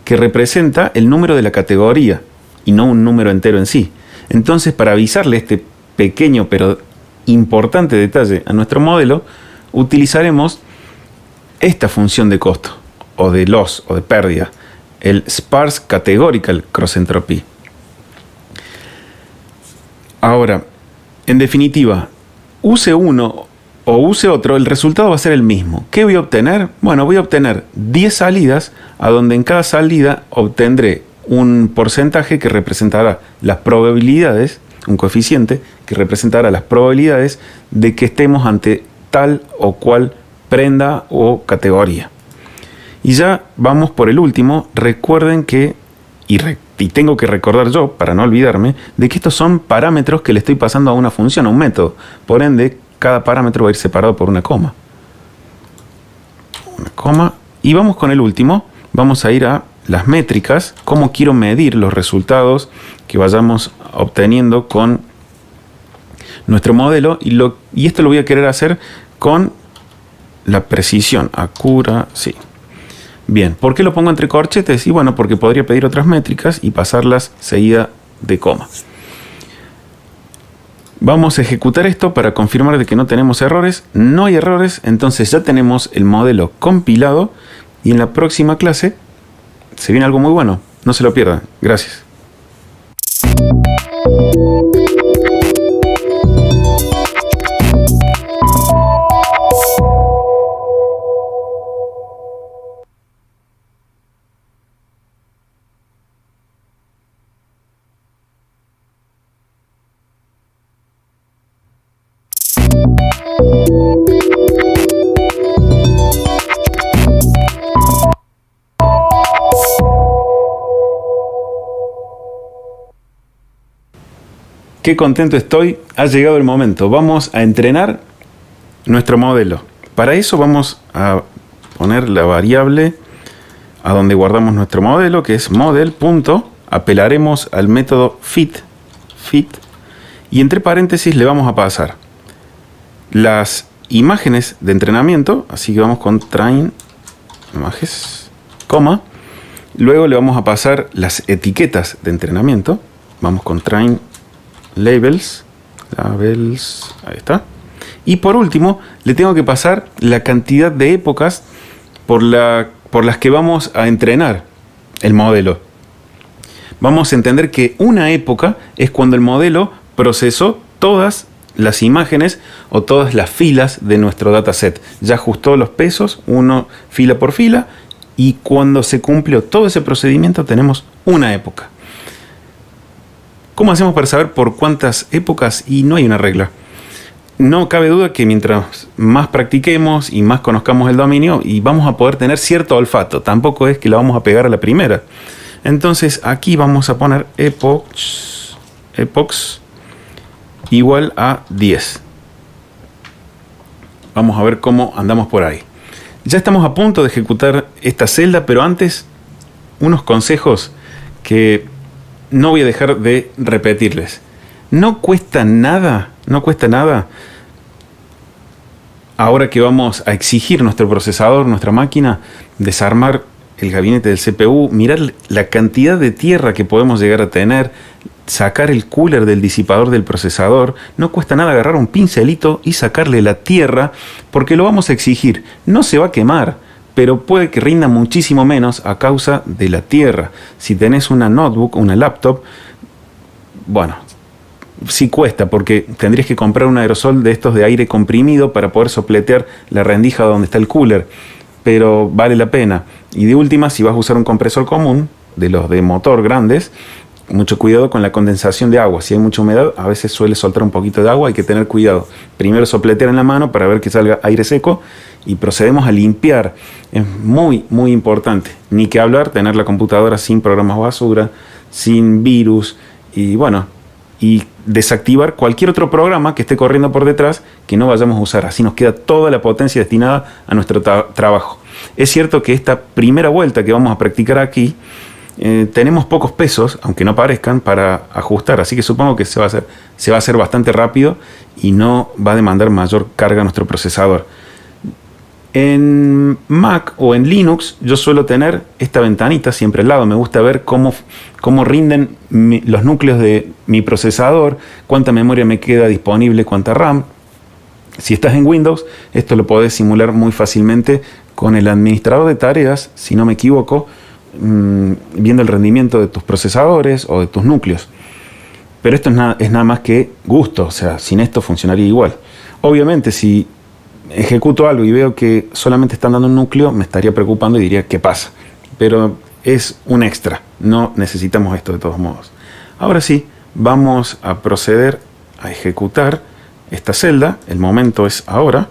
que representa el número de la categoría y no un número entero en sí. Entonces, para avisarle este pequeño pero importante detalle a nuestro modelo, utilizaremos esta función de costo, o de loss, o de pérdida, el sparse categorical cross entropy. Ahora, en definitiva, use uno o use otro, el resultado va a ser el mismo. ¿Qué voy a obtener? Bueno, voy a obtener 10 salidas, a donde en cada salida obtendré un porcentaje que representará las probabilidades, un coeficiente que representará las probabilidades de que estemos ante tal o cual prenda o categoría. Y ya vamos por el último. Recuerden que, y tengo que recordar yo, para no olvidarme, de que estos son parámetros que le estoy pasando a una función, a un método. Por ende, cada parámetro va a ir separado por una coma. Una coma. Y vamos con el último. Vamos a ir a las métricas. Cómo quiero medir los resultados que vayamos obteniendo con nuestro modelo. Y esto lo voy a querer hacer con la precisión. Accuracy. Bien, ¿por qué lo pongo entre corchetes? Y bueno, porque podría pedir otras métricas y pasarlas seguida de coma. Vamos a ejecutar esto para confirmar de que no tenemos errores. No hay errores, entonces ya tenemos el modelo compilado. Y en la próxima clase se viene algo muy bueno. No se lo pierdan. Gracias. Qué contento estoy, ha llegado el momento. Vamos a entrenar nuestro modelo. Para eso vamos a poner la variable a donde guardamos nuestro modelo, que es model. Apelaremos al método fit, y entre paréntesis le vamos a pasar las imágenes de entrenamiento, así que vamos con train imágenes, coma. Luego le vamos a pasar las etiquetas de entrenamiento, vamos con train labels, ahí está. Y por último, le tengo que pasar la cantidad de épocas por las que vamos a entrenar el modelo. Vamos a entender que una época es cuando el modelo procesó todas las imágenes o todas las filas de nuestro dataset. Ya ajustó los pesos, uno fila por fila, y cuando se cumplió todo ese procedimiento tenemos una época. ¿Cómo hacemos para saber por cuántas épocas? Y no hay una regla. No cabe duda que mientras más practiquemos y más conozcamos el dominio, y vamos a poder tener cierto olfato. Tampoco es que la vamos a pegar a la primera. Entonces aquí vamos a poner epochs igual a 10. Vamos a ver cómo andamos por ahí. Ya estamos a punto de ejecutar esta celda, pero antes unos consejos que no voy a dejar de repetirles. No cuesta nada, ahora que vamos a exigir nuestro procesador, nuestra máquina, desarmar el gabinete del CPU, mirar la cantidad de tierra que podemos llegar a tener, sacar el cooler del disipador del procesador. No cuesta nada agarrar un pincelito y sacarle la tierra, porque lo vamos a exigir. No se va a quemar, pero puede que rinda muchísimo menos a causa de la tierra. Si tenés una notebook, una laptop, bueno, sí cuesta, porque tendrías que comprar un aerosol de estos de aire comprimido para poder sopletear la rendija donde está el cooler, pero vale la pena. Y de última, si vas a usar un compresor común, de los de motor grandes, mucho cuidado con la condensación de agua. Si hay mucha humedad, a veces suele soltar un poquito de agua, hay que tener cuidado. Primero sopletear en la mano para ver que salga aire seco y procedemos a limpiar. Es muy, muy importante. Ni que hablar, tener la computadora sin programas basura, sin virus y bueno, y desactivar cualquier otro programa que esté corriendo por detrás que no vayamos a usar. Así nos queda toda la potencia destinada a nuestro trabajo. Es cierto que esta primera vuelta que vamos a practicar aquí tenemos pocos pesos, aunque no parezcan, para ajustar. Así que supongo que se va a hacer bastante rápido y no va a demandar mayor carga a nuestro procesador. En Mac o en Linux yo suelo tener esta ventanita siempre al lado. Me gusta ver cómo rinden los núcleos de mi procesador, cuánta memoria me queda disponible, cuánta RAM. Si estás en Windows, esto lo podés simular muy fácilmente con el administrador de tareas, si no me equivoco, viendo el rendimiento de tus procesadores o de tus núcleos. Pero esto es nada más que gusto, o sea, sin esto funcionaría igual. Obviamente, si ejecuto algo y veo que solamente están dando un núcleo, me estaría preocupando y diría, ¿qué pasa? Pero es un extra, no necesitamos esto de todos modos. Ahora sí, vamos a proceder a ejecutar esta celda. El momento es ahora.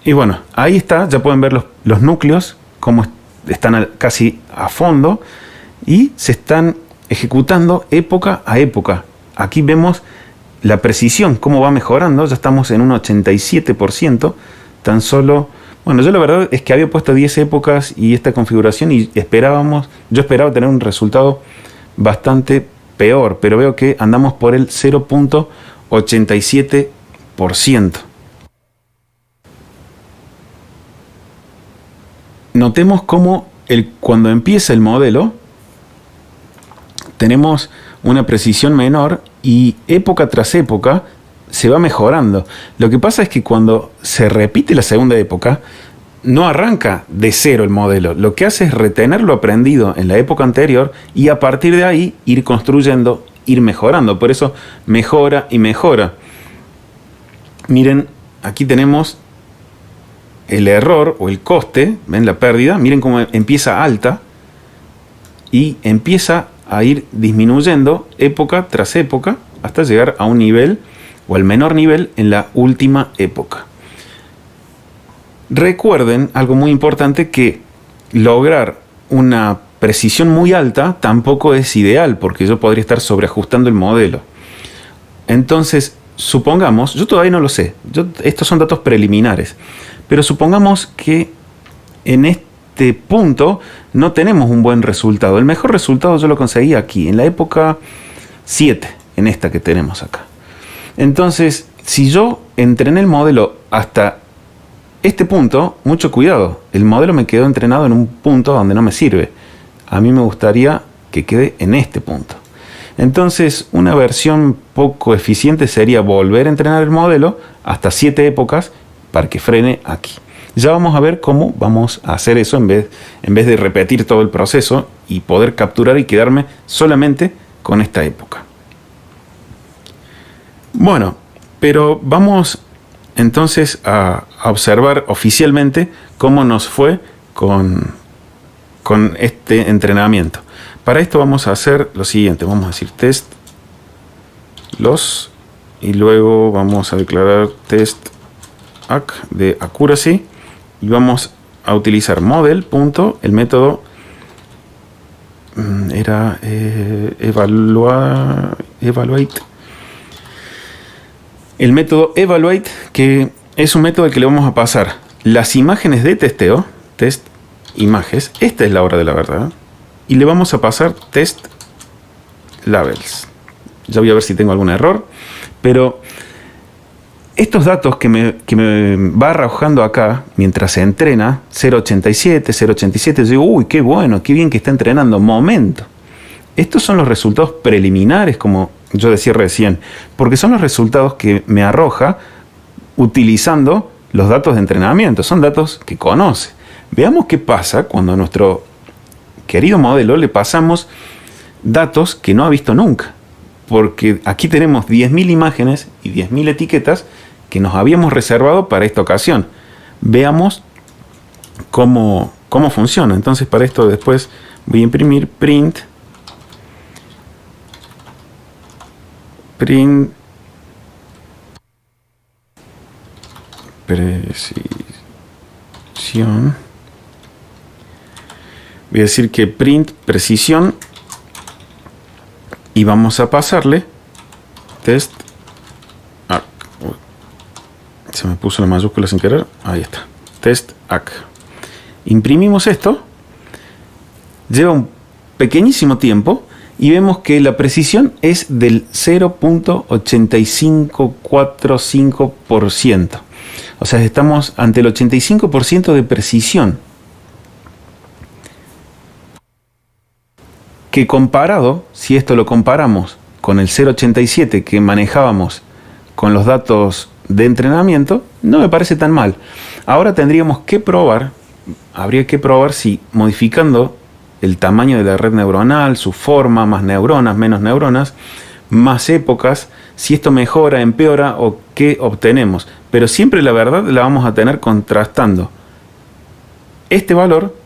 Y bueno, ahí está, ya pueden ver los núcleos, cómo están casi a fondo y se están ejecutando época a época. Aquí vemos la precisión, cómo va mejorando. Ya estamos en un 87%. Tan solo... Bueno, yo la verdad es que había puesto 10 épocas y esta configuración y yo esperaba tener un resultado bastante peor, pero veo que andamos por el 0.87%. Notemos cómo cuando empieza el modelo tenemos una precisión menor y época tras época se va mejorando. Lo que pasa es que cuando se repite la segunda época, no arranca de cero el modelo. Lo que hace es retener lo aprendido en la época anterior y a partir de ahí ir construyendo, ir mejorando. Por eso mejora y mejora. Miren, aquí tenemos el error o el coste, ven la pérdida, miren cómo empieza alta y empieza a ir disminuyendo época tras época hasta llegar a un nivel o al menor nivel en la última época. Recuerden algo muy importante, que lograr una precisión muy alta tampoco es ideal, porque yo podría estar sobreajustando el modelo. Entonces, supongamos, yo todavía no lo sé, estos son datos preliminares, pero supongamos que en este punto no tenemos un buen resultado. El mejor resultado yo lo conseguí aquí, en la época 7, en esta que tenemos acá. Entonces, si yo entrené el modelo hasta este punto, mucho cuidado, el modelo me quedó entrenado en un punto donde no me sirve. A mí me gustaría que quede en este punto. Entonces, una versión poco eficiente sería volver a entrenar el modelo hasta 7 épocas para que frene aquí. Ya vamos a ver cómo vamos a hacer eso en vez de repetir todo el proceso y poder capturar y quedarme solamente con esta época. Bueno, pero vamos entonces a observar oficialmente cómo nos fue con este entrenamiento. Para esto vamos a hacer lo siguiente. Vamos a decir test loss y luego vamos a declarar test ac de accuracy y vamos a utilizar model. El método era evaluate. El método evaluate, que es un método al que le vamos a pasar las imágenes de testeo, test imágenes, esta es la hora de la verdad, y le vamos a pasar test labels. Ya voy a ver si tengo algún error, pero estos datos que me va arrojando acá mientras se entrena, 0.87, yo digo, uy, qué bueno, qué bien que está entrenando. Momento. Estos son los resultados preliminares, como yo decía recién, porque son los resultados que me arroja utilizando los datos de entrenamiento. Son datos que conoce. Veamos qué pasa cuando a nuestro querido modelo le pasamos datos que no ha visto nunca. Porque aquí tenemos 10.000 imágenes y 10.000 etiquetas que nos habíamos reservado para esta ocasión. Veamos cómo funciona. Entonces, para esto después voy a imprimir print precisión. Voy a decir que print precisión y vamos a pasarle test. Se me puso la mayúscula sin querer. Ahí está. Test ac. Imprimimos esto lleva un pequeñísimo tiempo y vemos que la precisión es del 0.8545%. O sea, estamos ante el 85% de precisión. Que comparado, si esto lo comparamos con el 0.87 que manejábamos con los datos de entrenamiento, no me parece tan mal. Ahora tendríamos que probar, habría que probar si modificando el tamaño de la red neuronal, su forma, más neuronas, menos neuronas, más épocas, si esto mejora, empeora o qué obtenemos. Pero siempre la verdad la vamos a tener contrastando este valor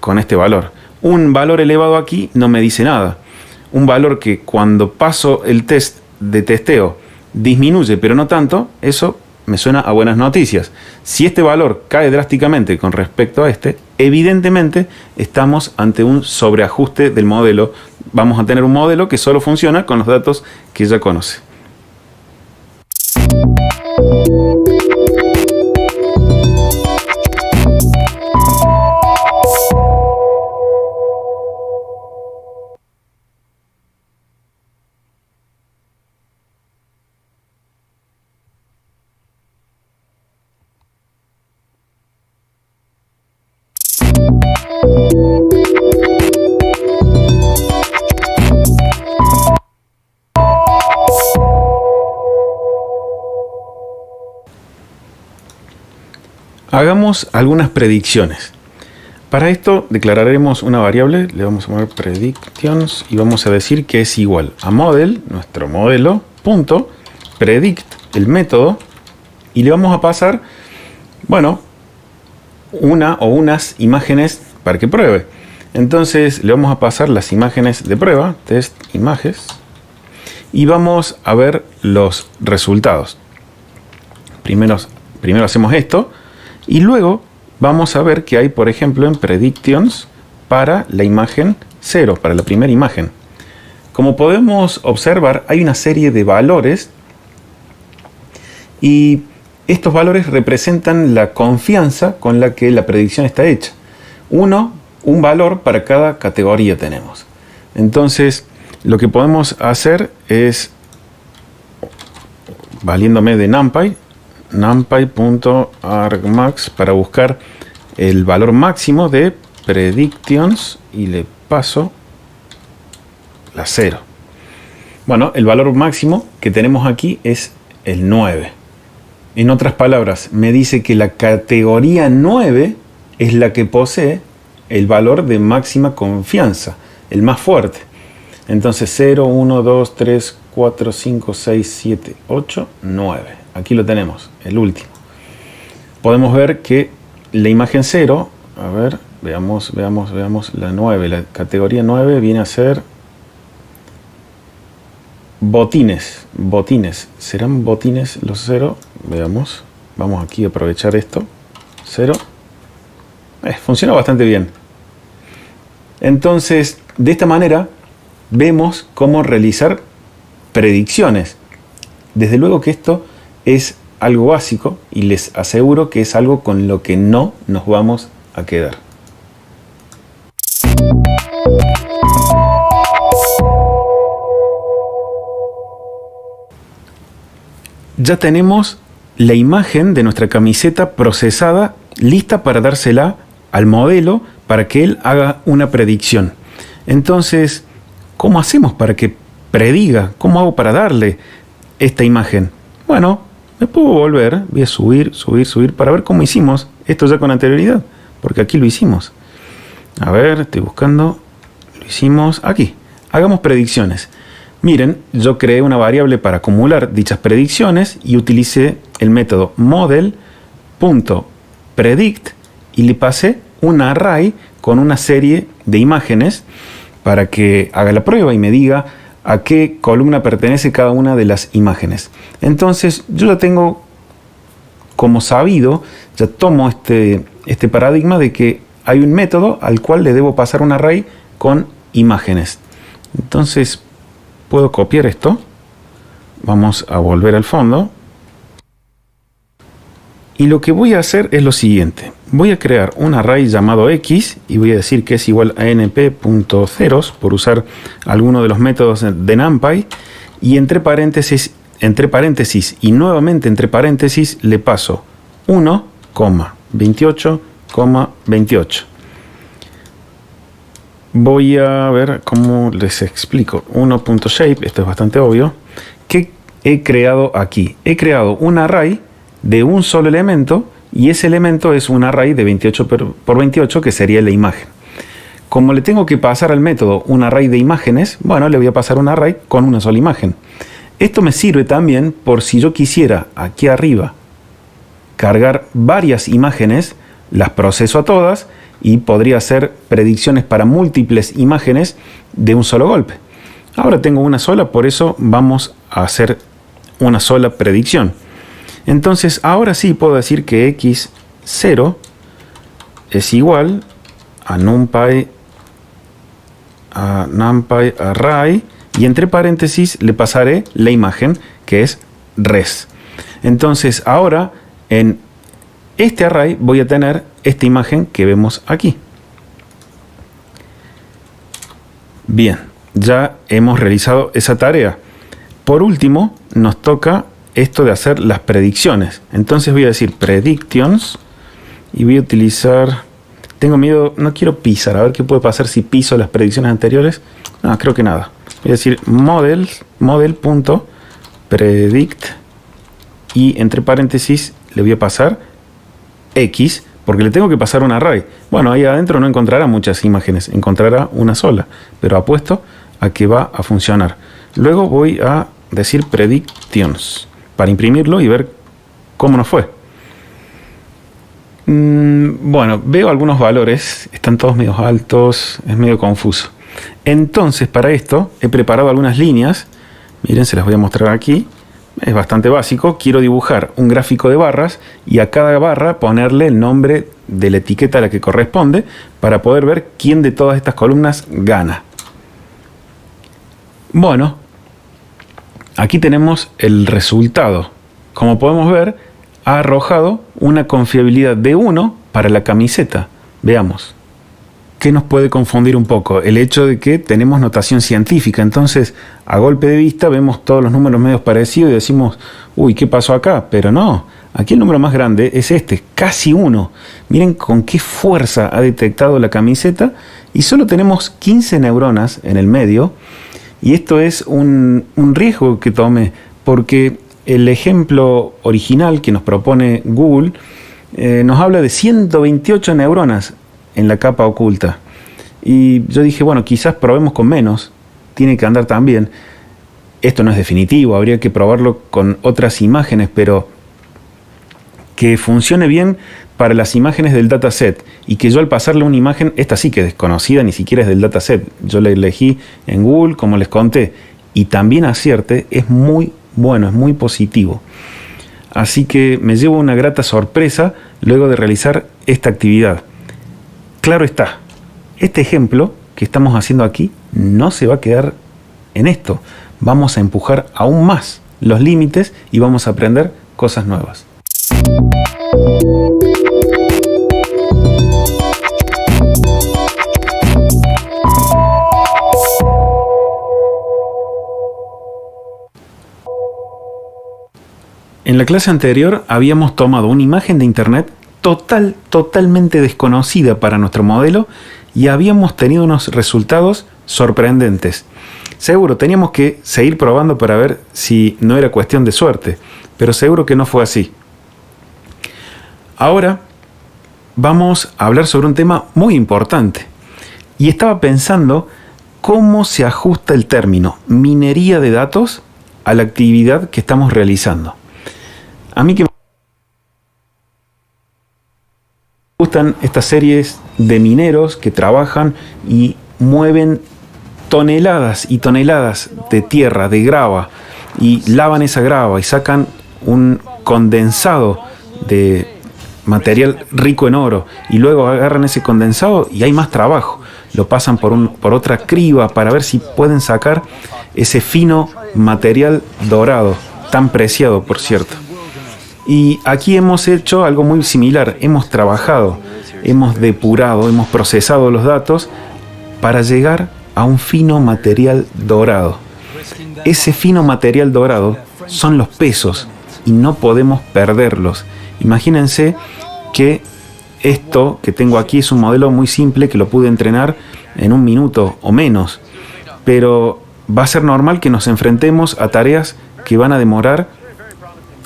con este valor. Un valor elevado aquí no me dice nada. Un valor que cuando paso el test de testeo disminuye, pero no tanto, eso me suena a buenas noticias. Si este valor cae drásticamente con respecto a este, evidentemente estamos ante un sobreajuste del modelo. Vamos a tener un modelo que solo funciona con los datos que ya conoce. Hagamos algunas predicciones. Para esto declararemos una variable, le vamos a poner predictions y vamos a decir que es igual a model, nuestro modelo, punto, predict, el método, y le vamos a pasar, bueno, una o unas imágenes para que pruebe. Entonces le vamos a pasar las imágenes de prueba, test images, y vamos a ver los resultados. Primero hacemos esto. Y luego vamos a ver que hay, por ejemplo, en predictions para la imagen 0, para la primera imagen. Como podemos observar, hay una serie de valores y estos valores representan la confianza con la que la predicción está hecha. Un valor para cada categoría tenemos. Entonces, lo que podemos hacer es, valiéndome de NumPy, numpy.argmax para buscar el valor máximo de predictions y le paso la 0. Bueno, el valor máximo que tenemos aquí es el 9. En otras palabras, me dice que la categoría 9 es la que posee el valor de máxima confianza, el más fuerte. Entonces 0, 1, 2, 3, 4, 5, 6, 7, 8, 9. Aquí lo tenemos, el último. Podemos ver que la imagen 0, a ver, veamos la 9. La categoría 9 viene a ser botines. ¿Serán botines los 0? Veamos. Vamos aquí a aprovechar esto. 0. Funciona bastante bien. Entonces, de esta manera, vemos cómo realizar predicciones. Desde luego que esto es algo básico y les aseguro que es algo con lo que no nos vamos a quedar. Ya tenemos la imagen de nuestra camiseta procesada, lista para dársela al modelo para que él haga una predicción. Entonces, ¿cómo hacemos para que prediga? ¿Cómo hago para darle esta imagen? Bueno, me puedo volver, voy a subir para ver cómo hicimos esto ya con anterioridad, porque aquí lo hicimos. A ver, estoy buscando, lo hicimos aquí. Hagamos predicciones. Miren, yo creé una variable para acumular dichas predicciones y utilicé el método model.predict y le pasé un array con una serie de imágenes para que haga la prueba y me diga a qué columna pertenece cada una de las imágenes. Entonces yo ya tengo como sabido, ya tomo este paradigma de que hay un método al cual le debo pasar un array con imágenes. Entonces puedo copiar esto, vamos a volver al fondo y lo que voy a hacer es lo siguiente. voy a crear un array llamado x y voy a decir que es igual a np.ceros por usar alguno de los métodos de NumPy, y entre paréntesis y nuevamente entre paréntesis le paso 1,28,28. Voy a ver cómo les explico. 1.shape, esto es bastante obvio. ¿Qué he creado aquí? He creado un array de un solo elemento, y ese elemento es un array de 28 por 28, que sería la imagen. Como le tengo que pasar al método un array de imágenes, bueno, le voy a pasar un array con una sola imagen. Esto me sirve también por si yo quisiera aquí arriba cargar varias imágenes, las proceso a todas y podría hacer predicciones para múltiples imágenes de un solo golpe. Ahora tengo una sola, por eso vamos a hacer una sola predicción. Entonces ahora sí puedo decir que x0 es igual a NumPy array, y entre paréntesis le pasaré la imagen, que es res. Entonces ahora en este array voy a tener esta imagen que vemos aquí. Bien, ya hemos realizado esa tarea. Por último, nos toca esto de hacer las predicciones. Entonces voy a decir predictions y voy a utilizar... Tengo miedo, no quiero pisar, a ver qué puede pasar si piso las predicciones anteriores. No, creo que nada. Voy a decir model.predict y entre paréntesis le voy a pasar x, porque le tengo que pasar un array. Bueno, ahí adentro no encontrará muchas imágenes, encontrará una sola, pero apuesto a que va a funcionar. Luego voy a decir predictions para imprimirlo y ver cómo nos fue. Bueno, veo algunos valores, están todos medio altos, es medio confuso. Entonces, para esto he preparado algunas líneas. Miren, se las voy a mostrar aquí. Es bastante básico. Quiero dibujar un gráfico de barras y a cada barra ponerle el nombre de la etiqueta a la que corresponde para poder ver quién de todas estas columnas gana. Bueno, aquí tenemos el resultado. Como podemos ver, ha arrojado una confiabilidad de 1 para la camiseta. Veamos. ¿Qué nos puede confundir un poco? El hecho de que tenemos notación científica. Entonces, a golpe de vista, vemos todos los números medios parecidos y decimos, uy, ¿qué pasó acá? Pero no, aquí el número más grande es este, casi 1. Miren con qué fuerza ha detectado la camiseta y solo tenemos 15 neuronas en el medio. Y esto es un riesgo que tomé, porque el ejemplo original que nos propone Google nos habla de 128 neuronas en la capa oculta. Y yo dije, bueno, quizás probemos con menos, tiene que andar también. Esto no es definitivo, habría que probarlo con otras imágenes, pero que funcione bien para las imágenes del dataset y que yo al pasarle una imagen, esta sí que es desconocida, ni siquiera es del dataset, yo la elegí en Google, como les conté, y también acierte, es muy bueno, es muy positivo. Así que me llevo una grata sorpresa luego de realizar esta actividad. Claro está, este ejemplo que estamos haciendo aquí no se va a quedar en esto. Vamos a empujar aún más los límites y vamos a aprender cosas nuevas. En la clase anterior habíamos tomado una imagen de internet totalmente desconocida para nuestro modelo y habíamos tenido unos resultados sorprendentes. Seguro teníamos que seguir probando para ver si no era cuestión de suerte, pero seguro que no fue así. Ahora vamos a hablar sobre un tema muy importante y estaba pensando cómo se ajusta el término minería de datos a la actividad que estamos realizando. A mí que me gustan estas series de mineros que trabajan y mueven toneladas y toneladas de tierra, de grava, y lavan esa grava y sacan un condensado de material rico en oro y luego agarran ese condensado y hay más trabajo. Lo pasan por otra criba para ver si pueden sacar ese fino material dorado, tan preciado por cierto. Y aquí hemos hecho algo muy similar. Hemos trabajado, hemos depurado, hemos procesado los datos para llegar a un fino material dorado. Ese fino material dorado son los pesos y no podemos perderlos. Imagínense que esto que tengo aquí es un modelo muy simple que lo pude entrenar en 1 minuto o menos, pero va a ser normal que nos enfrentemos a tareas que van a demorar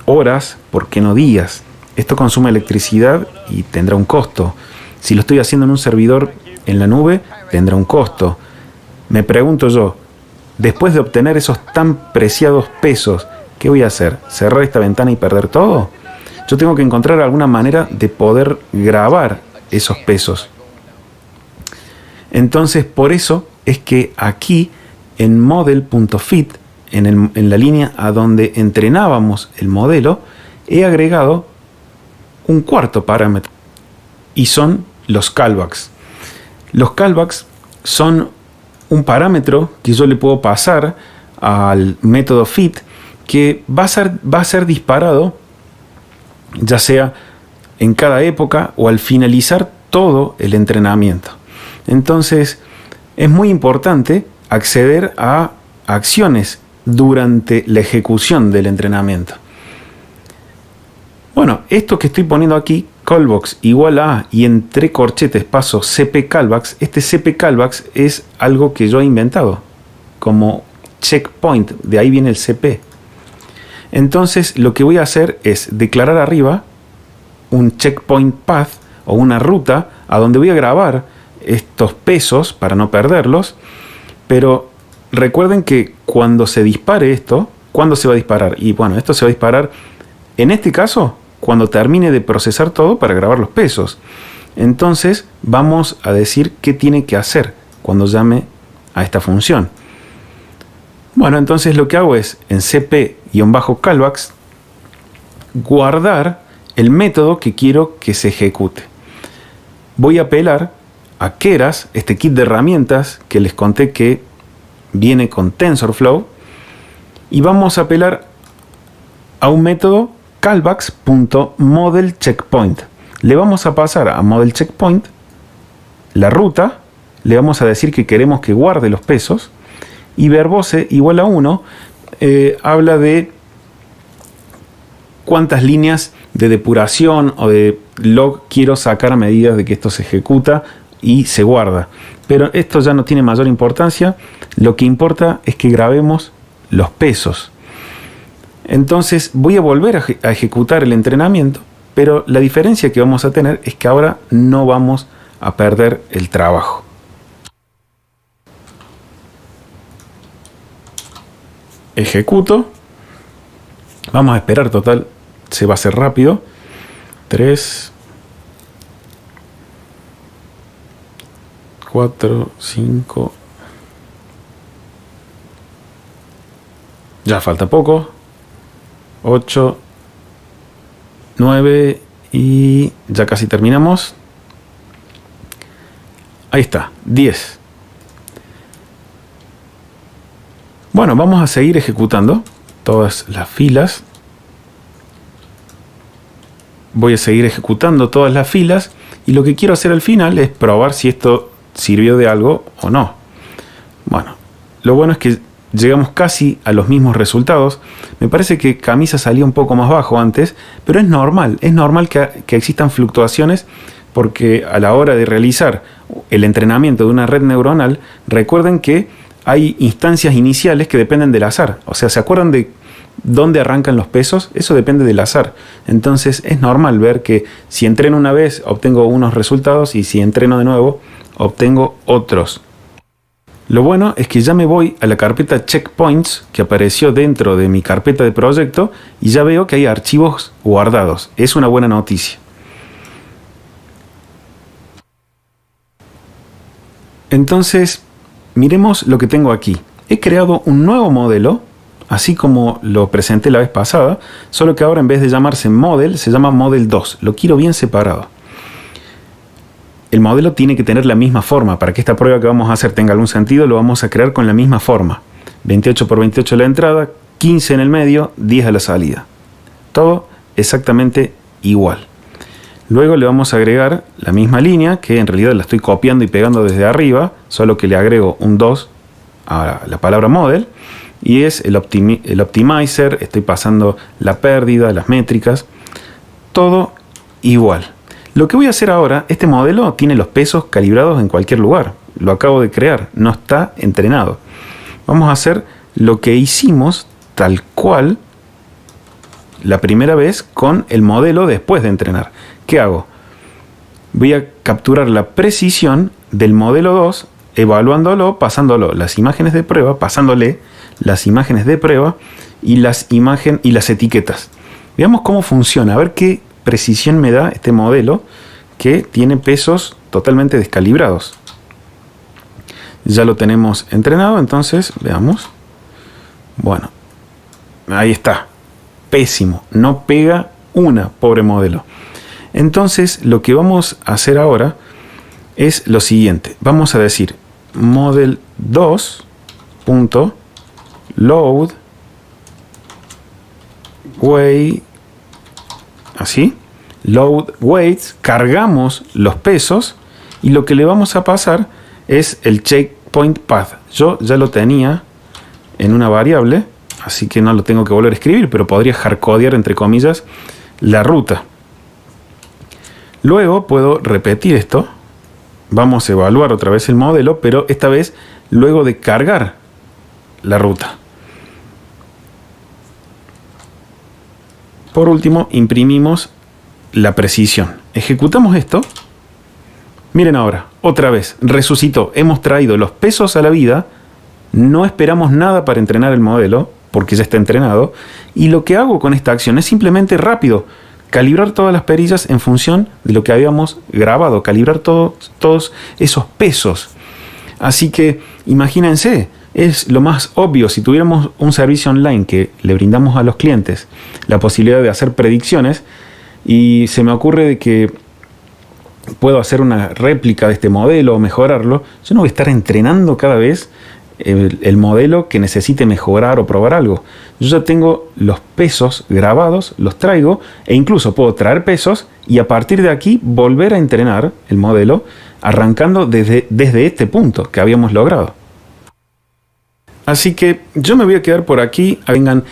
horas, ¿por qué no días? Esto consume electricidad y tendrá un costo. Si lo estoy haciendo en un servidor en la nube, tendrá un costo. Me pregunto yo, después de obtener esos tan preciados pesos, ¿qué voy a hacer? ¿Cerrar esta ventana y perder todo? Yo tengo que encontrar alguna manera de poder grabar esos pesos. Entonces, por eso es que aquí en model.fit, en la línea a donde entrenábamos el modelo, he agregado un cuarto parámetro y son los callbacks. Los callbacks son un parámetro que yo le puedo pasar al método fit que va a ser disparado ya sea en cada época o al finalizar todo el entrenamiento. Entonces es muy importante acceder a acciones durante la ejecución del entrenamiento. Bueno, esto que estoy poniendo aquí, callbacks igual a, y entre corchetes paso cp callbacks, este cp callbacks es algo que yo he inventado como checkpoint, de ahí viene el cp. Entonces lo que voy a hacer es declarar arriba un checkpoint path o una ruta a donde voy a grabar estos pesos para no perderlos, pero recuerden que cuando se dispare esto, ¿cuándo se va a disparar? Y bueno, esto se va a disparar en este caso cuando termine de procesar todo para grabar los pesos. Entonces vamos a decir qué tiene que hacer cuando llame a esta función. Bueno, entonces lo que hago es en cp-callbacks guardar el método que quiero que se ejecute. Voy a apelar a Keras, este kit de herramientas que les conté que viene con TensorFlow, y vamos a apelar a un método callbacks.modelCheckpoint. Le vamos a pasar a modelCheckpoint la ruta, le vamos a decir que queremos que guarde los pesos, y verbose igual a 1 habla de cuántas líneas de depuración o de log quiero sacar a medida de que esto se ejecuta y se guarda. Pero esto ya no tiene mayor importancia. Lo que importa es que grabemos los pesos. Entonces voy a volver a ejecutar el entrenamiento, pero la diferencia que vamos a tener es que ahora no vamos a perder el trabajo. Ejecuto. Vamos a esperar, total, se va a hacer rápido. 3, 4, 5. Ya falta poco. 8, 9 y ya casi terminamos. Ahí está, 10. Bueno, vamos a seguir ejecutando todas las filas. Voy a seguir ejecutando todas las filas y lo que quiero hacer al final es probar si esto sirvió de algo o no. Bueno, lo bueno es que llegamos casi a los mismos resultados. Me parece que Camisa salía un poco más bajo antes, pero es normal que existan fluctuaciones porque a la hora de realizar el entrenamiento de una red neuronal, recuerden que hay instancias iniciales que dependen del azar. O sea, ¿se acuerdan de dónde arrancan los pesos? Eso depende del azar. Entonces es normal ver que si entreno una vez obtengo unos resultados y si entreno de nuevo obtengo otros. Lo bueno es que ya me voy a la carpeta checkpoints que apareció dentro de mi carpeta de proyecto y ya veo que hay archivos guardados. Es una buena noticia. Entonces, miremos lo que tengo aquí. He creado un nuevo modelo, así como lo presenté la vez pasada, solo que ahora en vez de llamarse model, se llama model 2. Lo quiero bien separado. El modelo tiene que tener la misma forma. Para que esta prueba que vamos a hacer tenga algún sentido, lo vamos a crear con la misma forma. 28 por 28 la entrada, 15 en el medio, 10 a la salida. Todo exactamente igual. Luego le vamos a agregar la misma línea, que en realidad la estoy copiando y pegando desde arriba, solo que le agrego un 2 a la palabra model, y es el optimizer. Estoy pasando la pérdida, las métricas, todo igual. Lo que voy a hacer ahora, este modelo tiene los pesos calibrados en cualquier lugar. Lo acabo de crear, no está entrenado. Vamos a hacer lo que hicimos tal cual la primera vez con el modelo después de entrenar. ¿Qué hago? Voy a capturar la precisión del modelo 2, evaluándolo, pasándolo las imágenes de prueba, pasándole las imágenes de prueba y las etiquetas. Veamos cómo funciona, a ver qué precisión me da este modelo que tiene pesos totalmente descalibrados. Ya lo tenemos entrenado, entonces veamos. Bueno, ahí está. Pésimo, no pega una, pobre modelo. Entonces lo que vamos a hacer ahora es lo siguiente. Vamos a decir model 2.load weight, así, load weights, cargamos los pesos y lo que le vamos a pasar es el checkpoint path. Yo ya lo tenía en una variable, así que no lo tengo que volver a escribir, pero podría hardcodear entre comillas la ruta. Luego puedo repetir esto. Vamos a evaluar otra vez el modelo, pero esta vez luego de cargar la ruta. Por último, imprimimos la precisión. Ejecutamos esto. Miren ahora, otra vez, resucitó. Hemos traído los pesos a la vida. No esperamos nada para entrenar el modelo, porque ya está entrenado. Y lo que hago con esta acción es simplemente rápido. Calibrar todas las perillas en función de lo que habíamos grabado. Calibrar todos esos pesos. Así que, imagínense, es lo más obvio. Si tuviéramos un servicio online que le brindamos a los clientes la posibilidad de hacer predicciones, y se me ocurre de que puedo hacer una réplica de este modelo o mejorarlo, yo no voy a estar entrenando cada vez el modelo que necesite mejorar o probar algo. Yo ya tengo los pesos grabados, los traigo, e incluso puedo traer pesos y a partir de aquí volver a entrenar el modelo arrancando desde este punto que habíamos logrado. Así que yo me voy a quedar por aquí. Vengan.